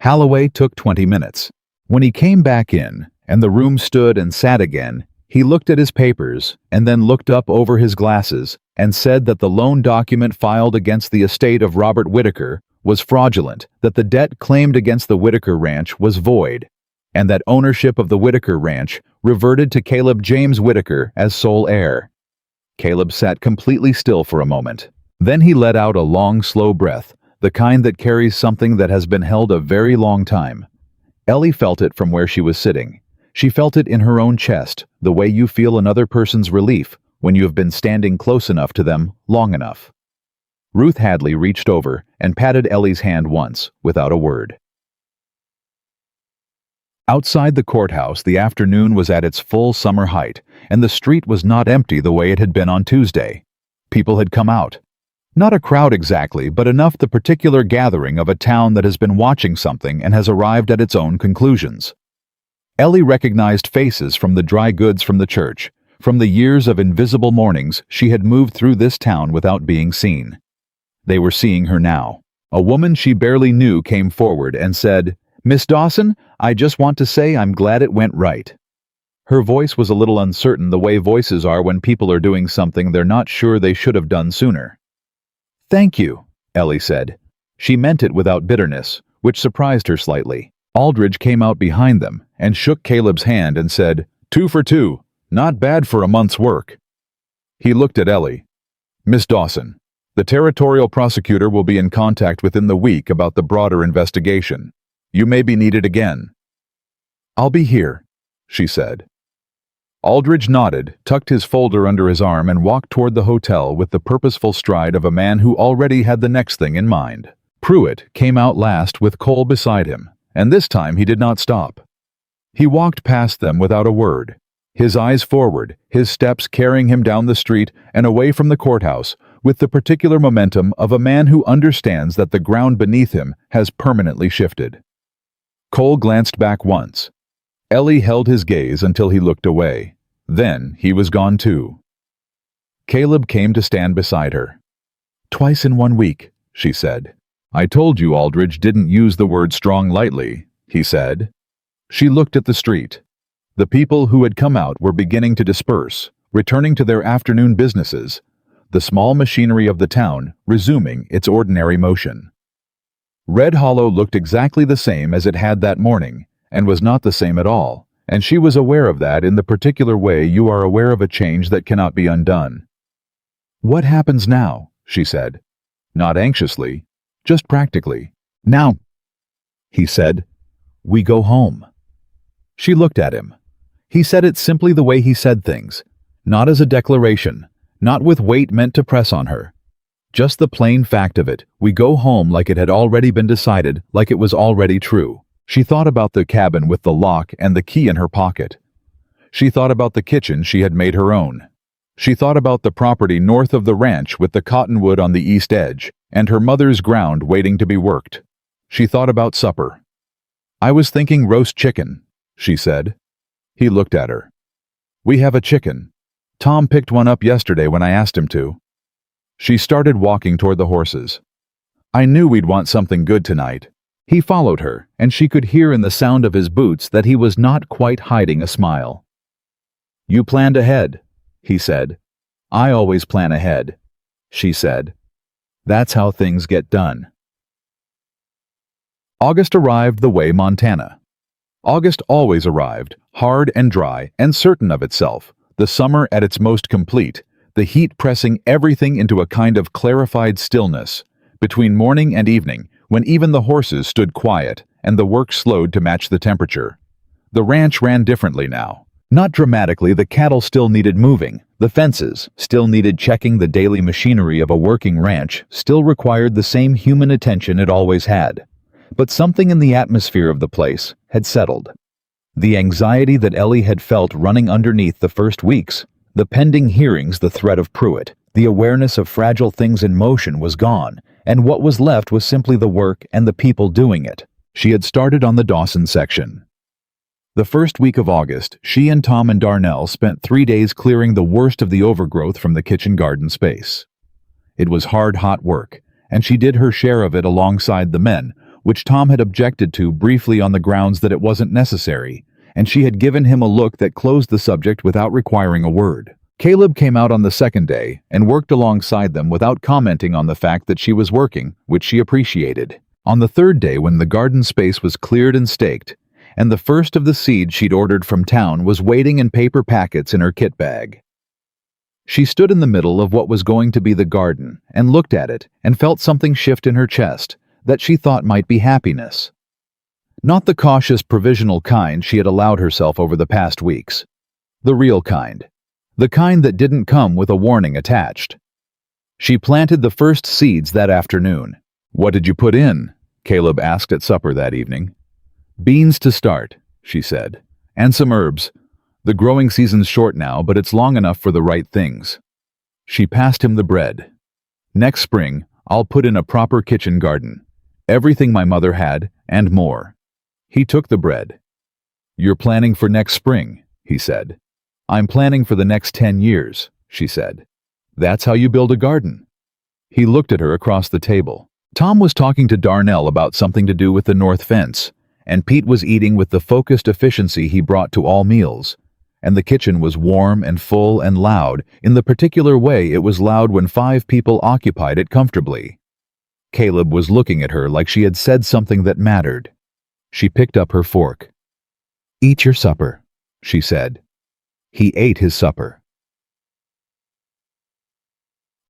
Holloway took 20 minutes. When he came back in, and the room stood and sat again, he looked at his papers and then looked up over his glasses and said that the loan document filed against the estate of Robert Whitaker was fraudulent, that the debt claimed against the Whitaker Ranch was void, and that ownership of the Whitaker Ranch reverted to Caleb James Whitaker as sole heir. Caleb sat completely still for a moment. Then he let out a long, slow breath, the kind that carries something that has been held a very long time. Ellie felt it from where she was sitting. She felt it in her own chest, the way you feel another person's relief when you have been standing close enough to them long enough. Ruth Hadley reached over and patted Ellie's hand once, without a word. Outside the courthouse, the afternoon was at its full summer height, and the street was not empty the way it had been on Tuesday. People had come out. Not a crowd exactly, but enough the particular gathering of a town that has been watching something and has arrived at its own conclusions. Ellie recognized faces from the dry goods from the church. From the years of invisible mornings, she had moved through this town without being seen. They were seeing her now. A woman she barely knew came forward and said, "Miss Dawson, I just want to say I'm glad it went right." Her voice was a little uncertain, the way voices are when people are doing something they're not sure they should have done sooner. "Thank you," Ellie said. She meant it without bitterness, which surprised her slightly. Aldridge came out behind them and shook Caleb's hand and said, "2 for 2. Not bad for a month's work." He looked at Ellie. "Miss Dawson, the territorial prosecutor will be in contact within the week about the broader investigation. You may be needed again." "I'll be here," she said. Aldridge nodded, tucked his folder under his arm, and walked toward the hotel with the purposeful stride of a man who already had the next thing in mind. Pruitt came out last with Cole beside him, and this time he did not stop. He walked past them without a word, his eyes forward, his steps carrying him down the street and away from the courthouse, with the particular momentum of a man who understands that the ground beneath him has permanently shifted. Cole glanced back once. Ellie held his gaze until he looked away. Then he was gone too. Caleb came to stand beside her. "Twice in 1 week," she said. "I told you Aldridge didn't use the word strong lightly," he said. She looked at the street. The people who had come out were beginning to disperse, returning to their afternoon businesses, the small machinery of the town resuming its ordinary motion. Red Hollow looked exactly the same as it had that morning, and was not the same at all, and she was aware of that in the particular way you are aware of a change that cannot be undone. "What happens now?" she said. Not anxiously, just practically. "Now," he said, "we go home." She looked at him. He said it simply the way he said things, not as a declaration, not with weight meant to press on her. Just the plain fact of it, we go home, like it had already been decided, like it was already true. She thought about the cabin with the lock and the key in her pocket. She thought about the kitchen she had made her own. She thought about the property north of the ranch with the cottonwood on the east edge, and her mother's ground waiting to be worked. She thought about supper. "I was thinking roast chicken," she said. He looked at her. "We have a chicken. Tom picked one up yesterday when I asked him to." She started walking toward the horses. "I knew we'd want something good tonight." He followed her, and she could hear in the sound of his boots that he was not quite hiding a smile. "You planned ahead," he said. "I always plan ahead," she said. "That's how things get done." August arrived the way Montana. August always arrived, hard and dry and certain of itself, the summer at its most complete, the heat pressing everything into a kind of clarified stillness, between morning and evening, when even the horses stood quiet and the work slowed to match the temperature. The ranch ran differently now. Not dramatically, the cattle still needed moving, the fences still needed checking, the daily machinery of a working ranch still required the same human attention it always had. But something in the atmosphere of the place had settled. The anxiety that Ellie had felt running underneath the first weeks, the pending hearings, the threat of Pruitt, the awareness of fragile things in motion was gone, and what was left was simply the work and the people doing it. She had started on the Dawson section. The first week of August, she and Tom and Darnell spent 3 days clearing the worst of the overgrowth from the kitchen garden space. It was hard, hot work, and she did her share of it alongside the men, which Tom had objected to briefly on the grounds that it wasn't necessary, and she had given him a look that closed the subject without requiring a word. Caleb came out on the second day and worked alongside them without commenting on the fact that she was working, which she appreciated. On the third day, when the garden space was cleared and staked, and the first of the seeds she'd ordered from town was waiting in paper packets in her kit bag, she stood in the middle of what was going to be the garden and looked at it and felt something shift in her chest that she thought might be happiness. Not the cautious, provisional kind she had allowed herself over the past weeks. The real kind. The kind that didn't come with a warning attached. She planted the first seeds that afternoon. "What did you put in?" Caleb asked at supper that evening. "Beans to start," she said, "and some herbs. The growing season's short now, but it's long enough for the right things." She passed him the bread. "Next spring, I'll put in a proper kitchen garden. Everything my mother had, and more." He took the bread. "You're planning for next spring," he said. "I'm planning for the next 10 years, she said. "That's how you build a garden." He looked at her across the table. Tom was talking to Darnell about something to do with the north fence, and Pete was eating with the focused efficiency he brought to all meals, and the kitchen was warm and full and loud in the particular way it was loud when 5 people occupied it comfortably. Caleb was looking at her like she had said something that mattered. She picked up her fork. "Eat your supper," she said. He ate his supper.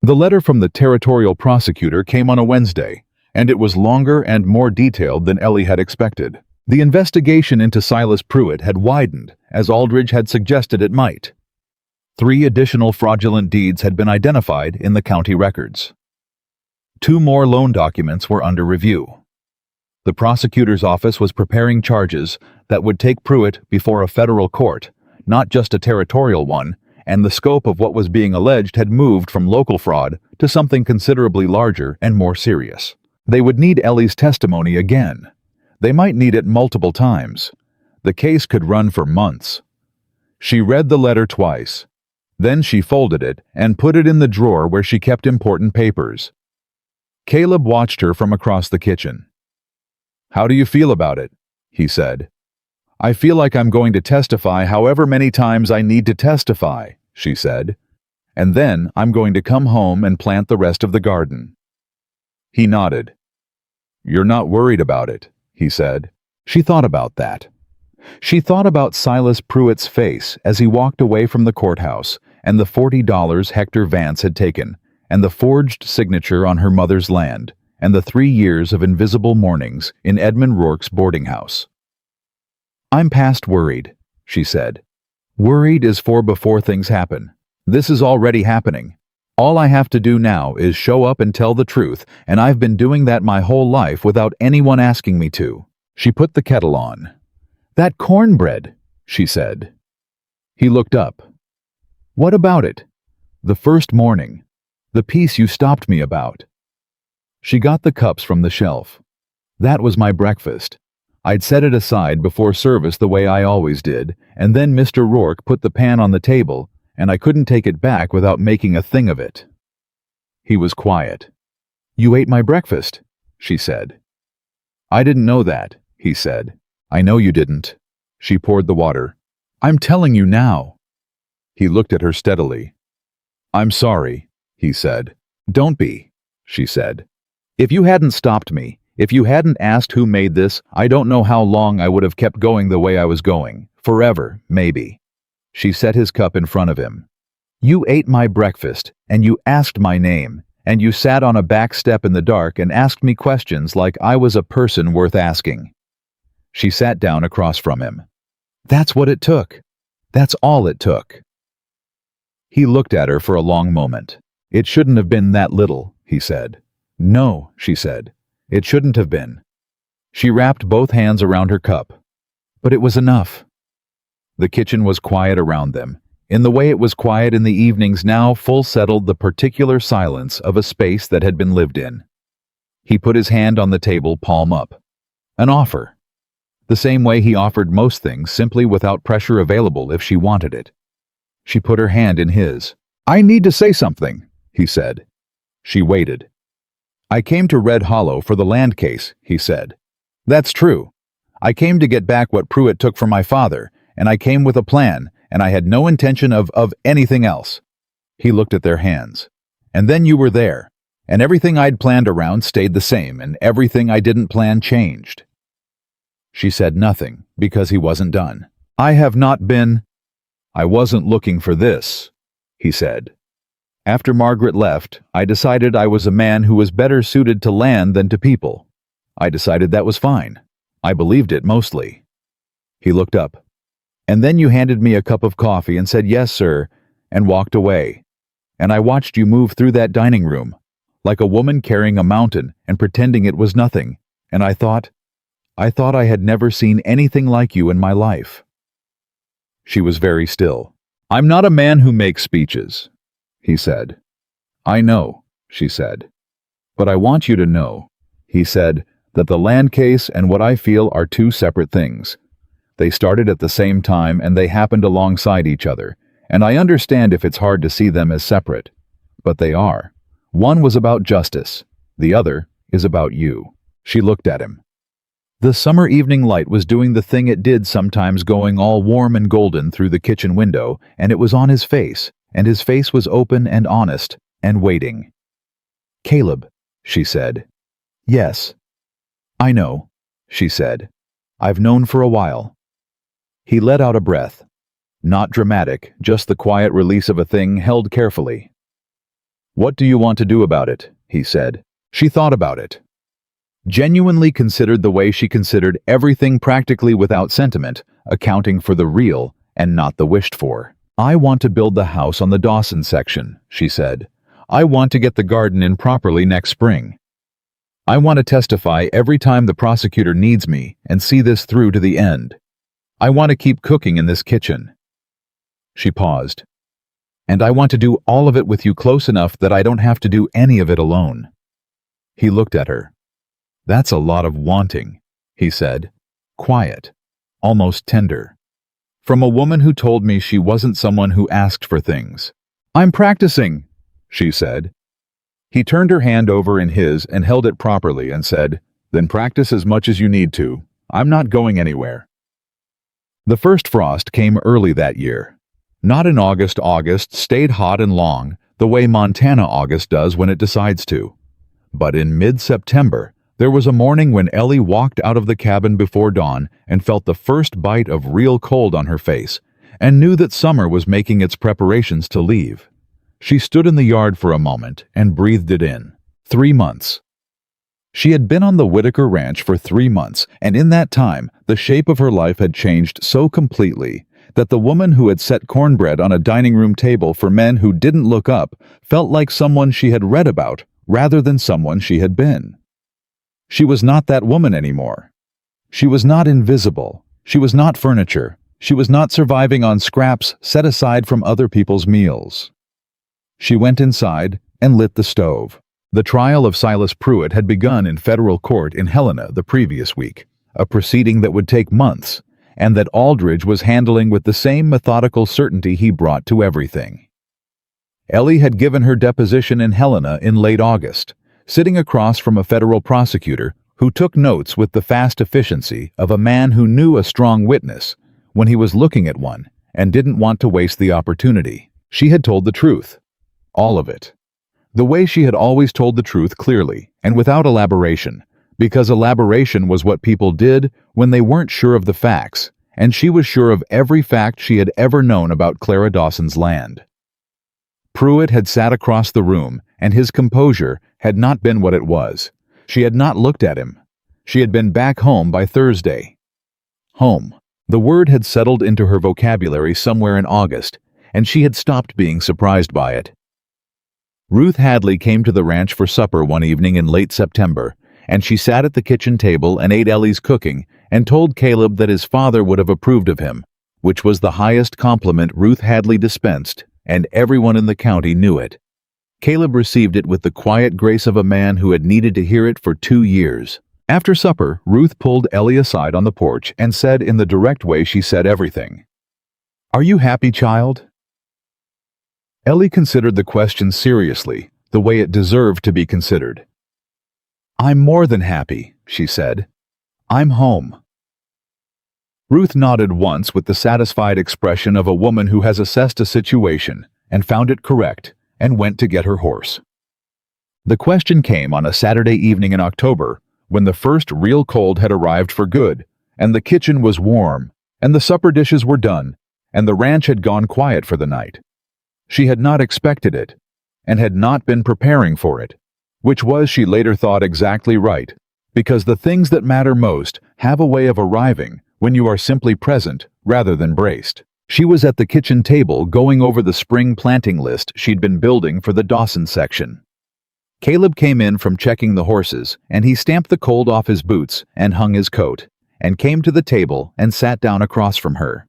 The letter from the territorial prosecutor came on a Wednesday, and it was longer and more detailed than Ellie had expected. The investigation into Silas Pruitt had widened, as Aldridge had suggested it might. 3 additional fraudulent deeds had been identified in the county records. 2 more loan documents were under review. The prosecutor's office was preparing charges that would take Pruitt before a federal court, not just a territorial one, and the scope of what was being alleged had moved from local fraud to something considerably larger and more serious. They would need Ellie's testimony again. They might need it multiple times. The case could run for months. She read the letter twice. Then she folded it and put it in the drawer where she kept important papers. Caleb watched her from across the kitchen. "How do you feel about it?" he said. "I feel like I'm going to testify however many times I need to testify," she said. "And then I'm going to come home and plant the rest of the garden." He nodded. "You're not worried about it," he said. She thought about that. She thought about Silas Pruitt's face as he walked away from the courthouse, and the $40 Hector Vance had taken, and the forged signature on her mother's land, and the 3 years of invisible mornings in Edmund Rourke's boarding house. "I'm past worried," she said. "Worried is for before things happen. This is already happening. All I have to do now is show up and tell the truth, and I've been doing that my whole life without anyone asking me to." She put the kettle on. "That cornbread," she said. He looked up. "What about it? The first morning. The piece you stopped me about." She got the cups from the shelf. "That was my breakfast. I'd set it aside before service the way I always did, and then Mr. Rourke put the pan on the table, and I couldn't take it back without making a thing of it." He was quiet. "You ate my breakfast," she said. "I didn't know that," he said. "I know you didn't." She poured the water. "I'm telling you now." He looked at her steadily. "I'm sorry," he said. "Don't be," she said. "If you hadn't stopped me, If you hadn't asked who made this, I don't know how long I would have kept going the way I was going. Forever, maybe. She set his cup in front of him. You ate my breakfast, and you asked my name, and you sat on a back step in the dark and asked me questions like I was a person worth asking. She sat down across from him. That's what it took. That's all it took. He looked at her for a long moment. It shouldn't have been that little, he said. No, she said. It shouldn't have been. She wrapped both hands around her cup. But it was enough. The kitchen was quiet around them, in the way it was quiet in the evenings now full settled the particular silence of a space that had been lived in. He put his hand on the table, palm up. An offer. The same way he offered most things, simply without pressure available if she wanted it. She put her hand in his. I need to say something, he said. She waited. I came to Red Hollow for the land case, he said. That's true. I came to get back what Pruitt took from my father, and I came with a plan, and I had no intention of anything else. He looked at their hands. And then you were there, and everything I'd planned around stayed the same, and everything I didn't plan changed. She said nothing, because he wasn't done. I wasn't looking for this, he said. After Margaret left, I decided I was a man who was better suited to land than to people. I decided that was fine. I believed it mostly. He looked up. And then you handed me a cup of coffee and said, yes, sir, and walked away. And I watched you move through that dining room, like a woman carrying a mountain and pretending it was nothing. And I thought I had never seen anything like you in my life. She was very still. I'm not a man who makes speeches, he said. I know, she said. But I want you to know, he said, that the land case and what I feel are two separate things. They started at the same time and they happened alongside each other, and I understand if it's hard to see them as separate. But they are. One was about justice. The other is about you. She looked at him. The summer evening light was doing the thing it did sometimes, going all warm and golden through the kitchen window, and it was on his face, and his face was open and honest, and waiting. Caleb, she said. Yes. I know, she said. I've known for a while. He let out a breath. Not dramatic, just the quiet release of a thing held carefully. What do you want to do about it? He said. She thought about it. Genuinely considered the way she considered everything, practically without sentiment, accounting for the real and not the wished for. I want to build the house on the Dawson section, she said. I want to get the garden in properly next spring. I want to testify every time the prosecutor needs me and see this through to the end. I want to keep cooking in this kitchen. She paused. And I want to do all of it with you close enough that I don't have to do any of it alone. He looked at her. That's a lot of wanting, he said. Quiet, almost tender. From a woman who told me she wasn't someone who asked for things. I'm practicing, she said. He turned her hand over in his and held it properly and said, Then practice as much as you need to. I'm not going anywhere. The first frost came early that year. Not in August. August stayed hot and long, the way Montana August does when it decides to. But in mid-September, there was a morning when Ellie walked out of the cabin before dawn and felt the first bite of real cold on her face, and knew that summer was making its preparations to leave. She stood in the yard for a moment and breathed it in. 3 months. She had been on the Whitaker Ranch for 3 months, and in that time, the shape of her life had changed so completely that the woman who had set cornbread on a dining room table for men who didn't look up felt like someone she had read about rather than someone she had been. She was not that woman anymore. She was not invisible. She was not furniture. She was not surviving on scraps set aside from other people's meals. She went inside and lit the stove. The trial of Silas Pruitt had begun in federal court in Helena the previous week, a proceeding that would take months, and that Aldridge was handling with the same methodical certainty he brought to everything. Ellie had given her deposition in Helena in late August, sitting across from a federal prosecutor who took notes with the fast efficiency of a man who knew a strong witness when he was looking at one and didn't want to waste the opportunity. She had told the truth. All of it. The way she had always told the truth, clearly and without elaboration, because elaboration was what people did when they weren't sure of the facts, and she was sure of every fact she had ever known about Clara Dawson's land. Pruitt had sat across the room, and his composure had not been what it was. She had not looked at him. She had been back home by Thursday. Home. The word had settled into her vocabulary somewhere in August, and she had stopped being surprised by it. Ruth Hadley came to the ranch for supper one evening in late September, and she sat at the kitchen table and ate Ellie's cooking and told Caleb that his father would have approved of him, which was the highest compliment Ruth Hadley dispensed, and everyone in the county knew it. Caleb received it with the quiet grace of a man who had needed to hear it for 2 years. After supper, Ruth pulled Ellie aside on the porch and said in the direct way she said everything, "Are you happy, child?" Ellie considered the question seriously, the way it deserved to be considered. "I'm more than happy," she said. "I'm home." Ruth nodded once with the satisfied expression of a woman who has assessed a situation and found it correct and went to get her horse. The question came on a Saturday evening in October, when the first real cold had arrived for good, and the kitchen was warm, and the supper dishes were done, and the ranch had gone quiet for the night. She had not expected it, and had not been preparing for it, which was, she later thought, exactly right, because the things that matter most have a way of arriving when you are simply present rather than braced. She was at the kitchen table going over the spring planting list she'd been building for the Dawson section. Caleb came in from checking the horses, and he stamped the cold off his boots and hung his coat, and came to the table and sat down across from her.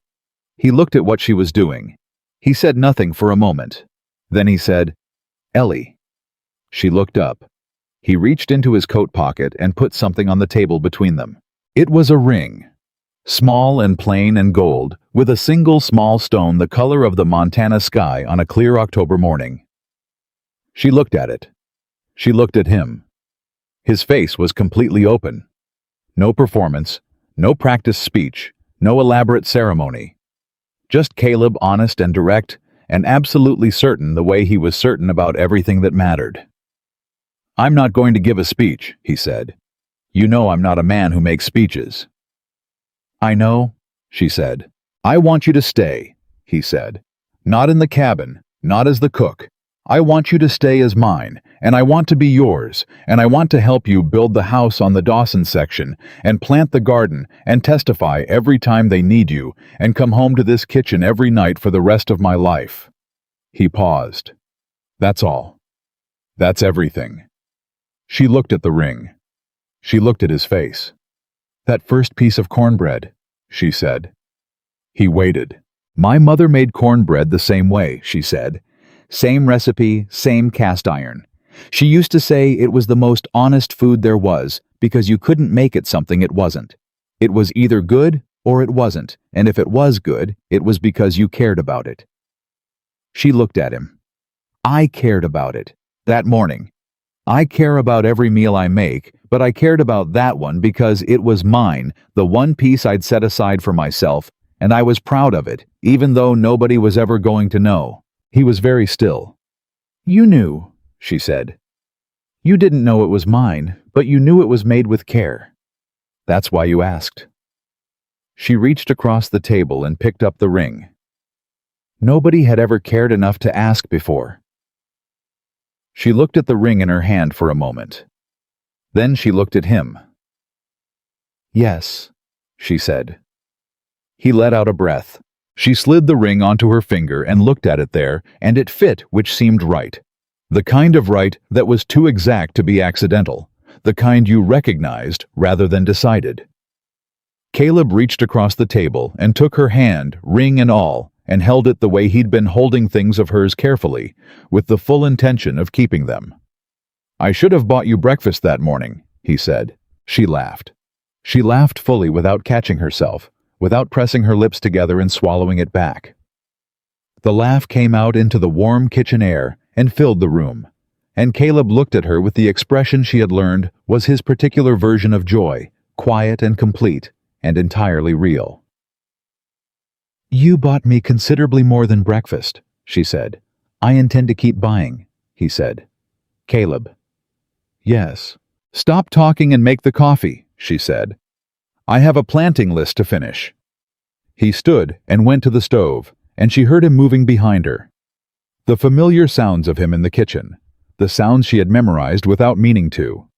He looked at what she was doing. He said nothing for a moment. Then he said, "Ellie." She looked up. He reached into his coat pocket and put something on the table between them. It was a ring. Small and plain and gold, with a single small stone the color of the Montana sky on a clear October morning. She looked at it. She looked at him. His face was completely open. No performance, no practiced speech, no elaborate ceremony. Just Caleb, honest and direct, and absolutely certain the way he was certain about everything that mattered. "I'm not going to give a speech," he said. "You know I'm not a man who makes speeches." "I know," she said. "I want you to stay," he said. "Not in the cabin, not as the cook. I want you to stay as mine, and I want to be yours, and I want to help you build the house on the Dawson section, and plant the garden, and testify every time they need you, and come home to this kitchen every night for the rest of my life." He paused. "That's all. That's everything." She looked at the ring. She looked at his face. "That first piece of cornbread," she said. He waited. "My mother made cornbread the same way," she said. "Same recipe, same cast iron. She used to say it was the most honest food there was because you couldn't make it something it wasn't. It was either good or it wasn't, and if it was good, it was because you cared about it." She looked at him. "I cared about it. That morning. I care about every meal I make, but I cared about that one because it was mine, the one piece I'd set aside for myself, and I was proud of it, even though nobody was ever going to know." He was very still. "You knew," she said. "You didn't know it was mine, but you knew it was made with care. That's why you asked." She reached across the table and picked up the ring. Nobody had ever cared enough to ask before. She looked at the ring in her hand for a moment. Then she looked at him. "Yes," she said. He let out a breath. She slid the ring onto her finger and looked at it there, and it fit, which seemed right. The kind of right that was too exact to be accidental. The kind you recognized rather than decided. Caleb reached across the table and took her hand, ring and all, and held it the way he'd been holding things of hers carefully, with the full intention of keeping them. "I should have bought you breakfast that morning," he said. She laughed. She laughed fully without catching herself, without pressing her lips together and swallowing it back. The laugh came out into the warm kitchen air and filled the room, and Caleb looked at her with the expression she had learned was his particular version of joy, quiet and complete, and entirely real. "You bought me considerably more than breakfast," she said. "I intend to keep buying," he said. "Caleb." "Yes," "Stop talking and make the coffee," she said. "I have a planting list to finish." He stood and went to the stove, and she heard him moving behind her. The familiar sounds of him in the kitchen, the sounds she had memorized without meaning to.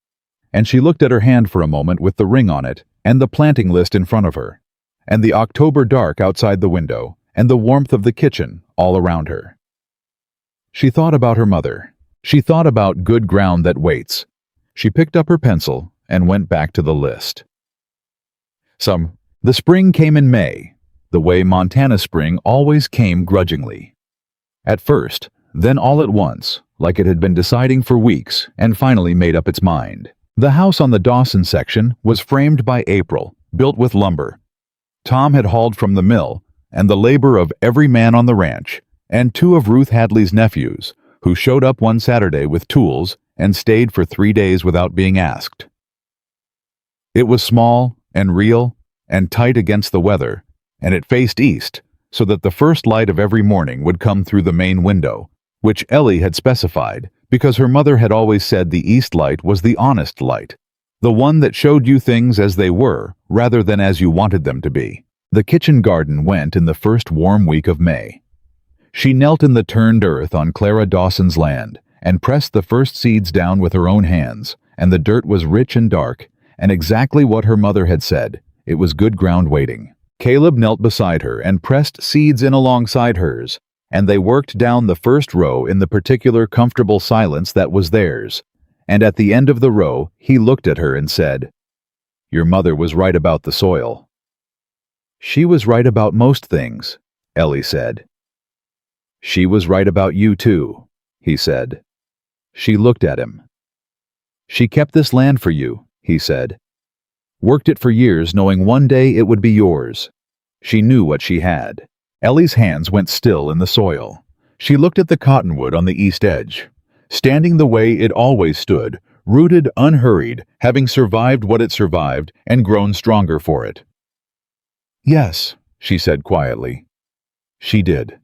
And she looked at her hand for a moment with the ring on it, and the planting list in front of her, and the October dark outside the window, and the warmth of the kitchen all around her. She thought about her mother. She thought about good ground that waits. She picked up her pencil and went back to the list. The spring came in May, the way Montana spring always came grudgingly. At first, then all at once, like it had been deciding for weeks and finally made up its mind. The house on the Dawson section was framed by April, built with lumber. Tom had hauled from the mill, and the labor of every man on the ranch, and 2 of Ruth Hadley's nephews, who showed up one Saturday with tools and stayed for 3 days without being asked. It was small and real and tight against the weather, and it faced east, so that the first light of every morning would come through the main window, which Ellie had specified because her mother had always said the east light was the honest light, the one that showed you things as they were rather than as you wanted them to be. The kitchen garden went in the first warm week of May. She knelt in the turned earth on Clara Dawson's land and pressed the first seeds down with her own hands, and the dirt was rich and dark, and exactly what her mother had said. It was good ground waiting. Caleb knelt beside her and pressed seeds in alongside hers, and they worked down the first row in the particular comfortable silence that was theirs. And at the end of the row, he looked at her and said, "Your mother was right about the soil." "She was right about most things," Ellie said. "She was right about you too," he said. She looked at him. "She kept this land for you," he said. "Worked it for years knowing one day it would be yours." She knew what she had. Ellie's hands went still in the soil. She looked at the cottonwood on the east edge, standing the way it always stood, rooted, unhurried, having survived what it survived and grown stronger for it. "Yes," she said quietly. She did.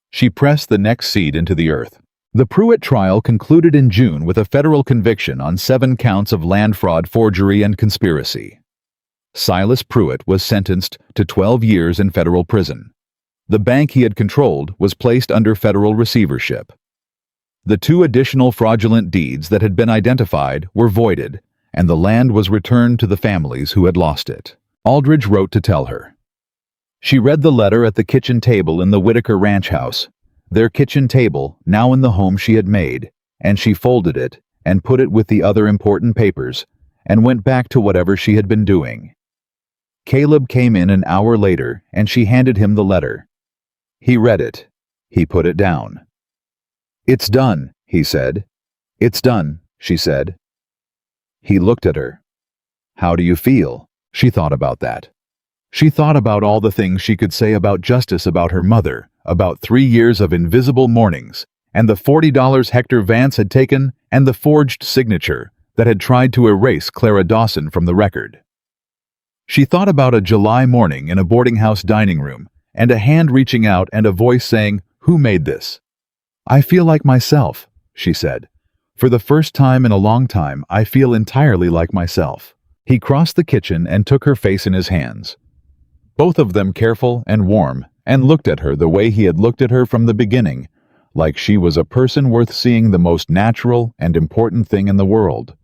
She pressed the next seed into the earth. The Pruitt trial concluded in June with a federal conviction on 7 counts of land fraud, forgery, and conspiracy. Silas Pruitt was sentenced to 12 years in federal prison. The bank he had controlled was placed under federal receivership. The 2 additional fraudulent deeds that had been identified were voided, and the land was returned to the families who had lost it. Aldridge wrote to tell her. She read the letter at the kitchen table in the Whitaker ranch house, their kitchen table now in the home she had made, and she folded it and put it with the other important papers and went back to whatever she had been doing. Caleb came in an hour later and she handed him the letter. He read it. He put it down. "It's done," he said. "It's done," she said. He looked at her. "How do you feel?" She thought about that. She thought about all the things she could say about justice, about her mother, about 3 years of invisible mornings, and the $40 Hector Vance had taken, and the forged signature that had tried to erase Clara Dawson from the record. She thought about a July morning in a boarding house dining room, and a hand reaching out and a voice saying, "Who made this?" "I feel like myself," she said. "For the first time in a long time, I feel entirely like myself." He crossed the kitchen and took her face in his hands, both of them careful and warm, and looked at her the way he had looked at her from the beginning, like she was a person worth seeing, the most natural and important thing in the world.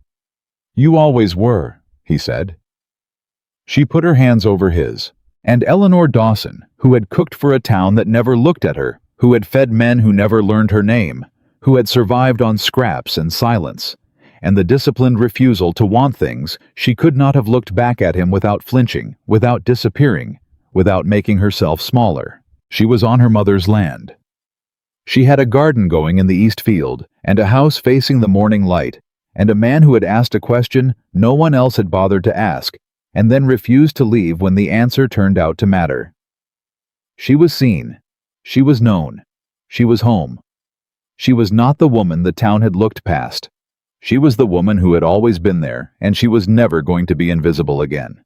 "You always were," he said. She put her hands over his. And Eleanor Dawson, who had cooked for a town that never looked at her, who had fed men who never learned her name, who had survived on scraps and silence, and the disciplined refusal to want things, she could not have looked back at him without flinching, without disappearing, without making herself smaller. She was on her mother's land. She had a garden going in the east field, and a house facing the morning light, and a man who had asked a question no one else had bothered to ask, and then refused to leave when the answer turned out to matter. She was seen. She was known. She was home. She was not the woman the town had looked past. She was the woman who had always been there, and she was never going to be invisible again.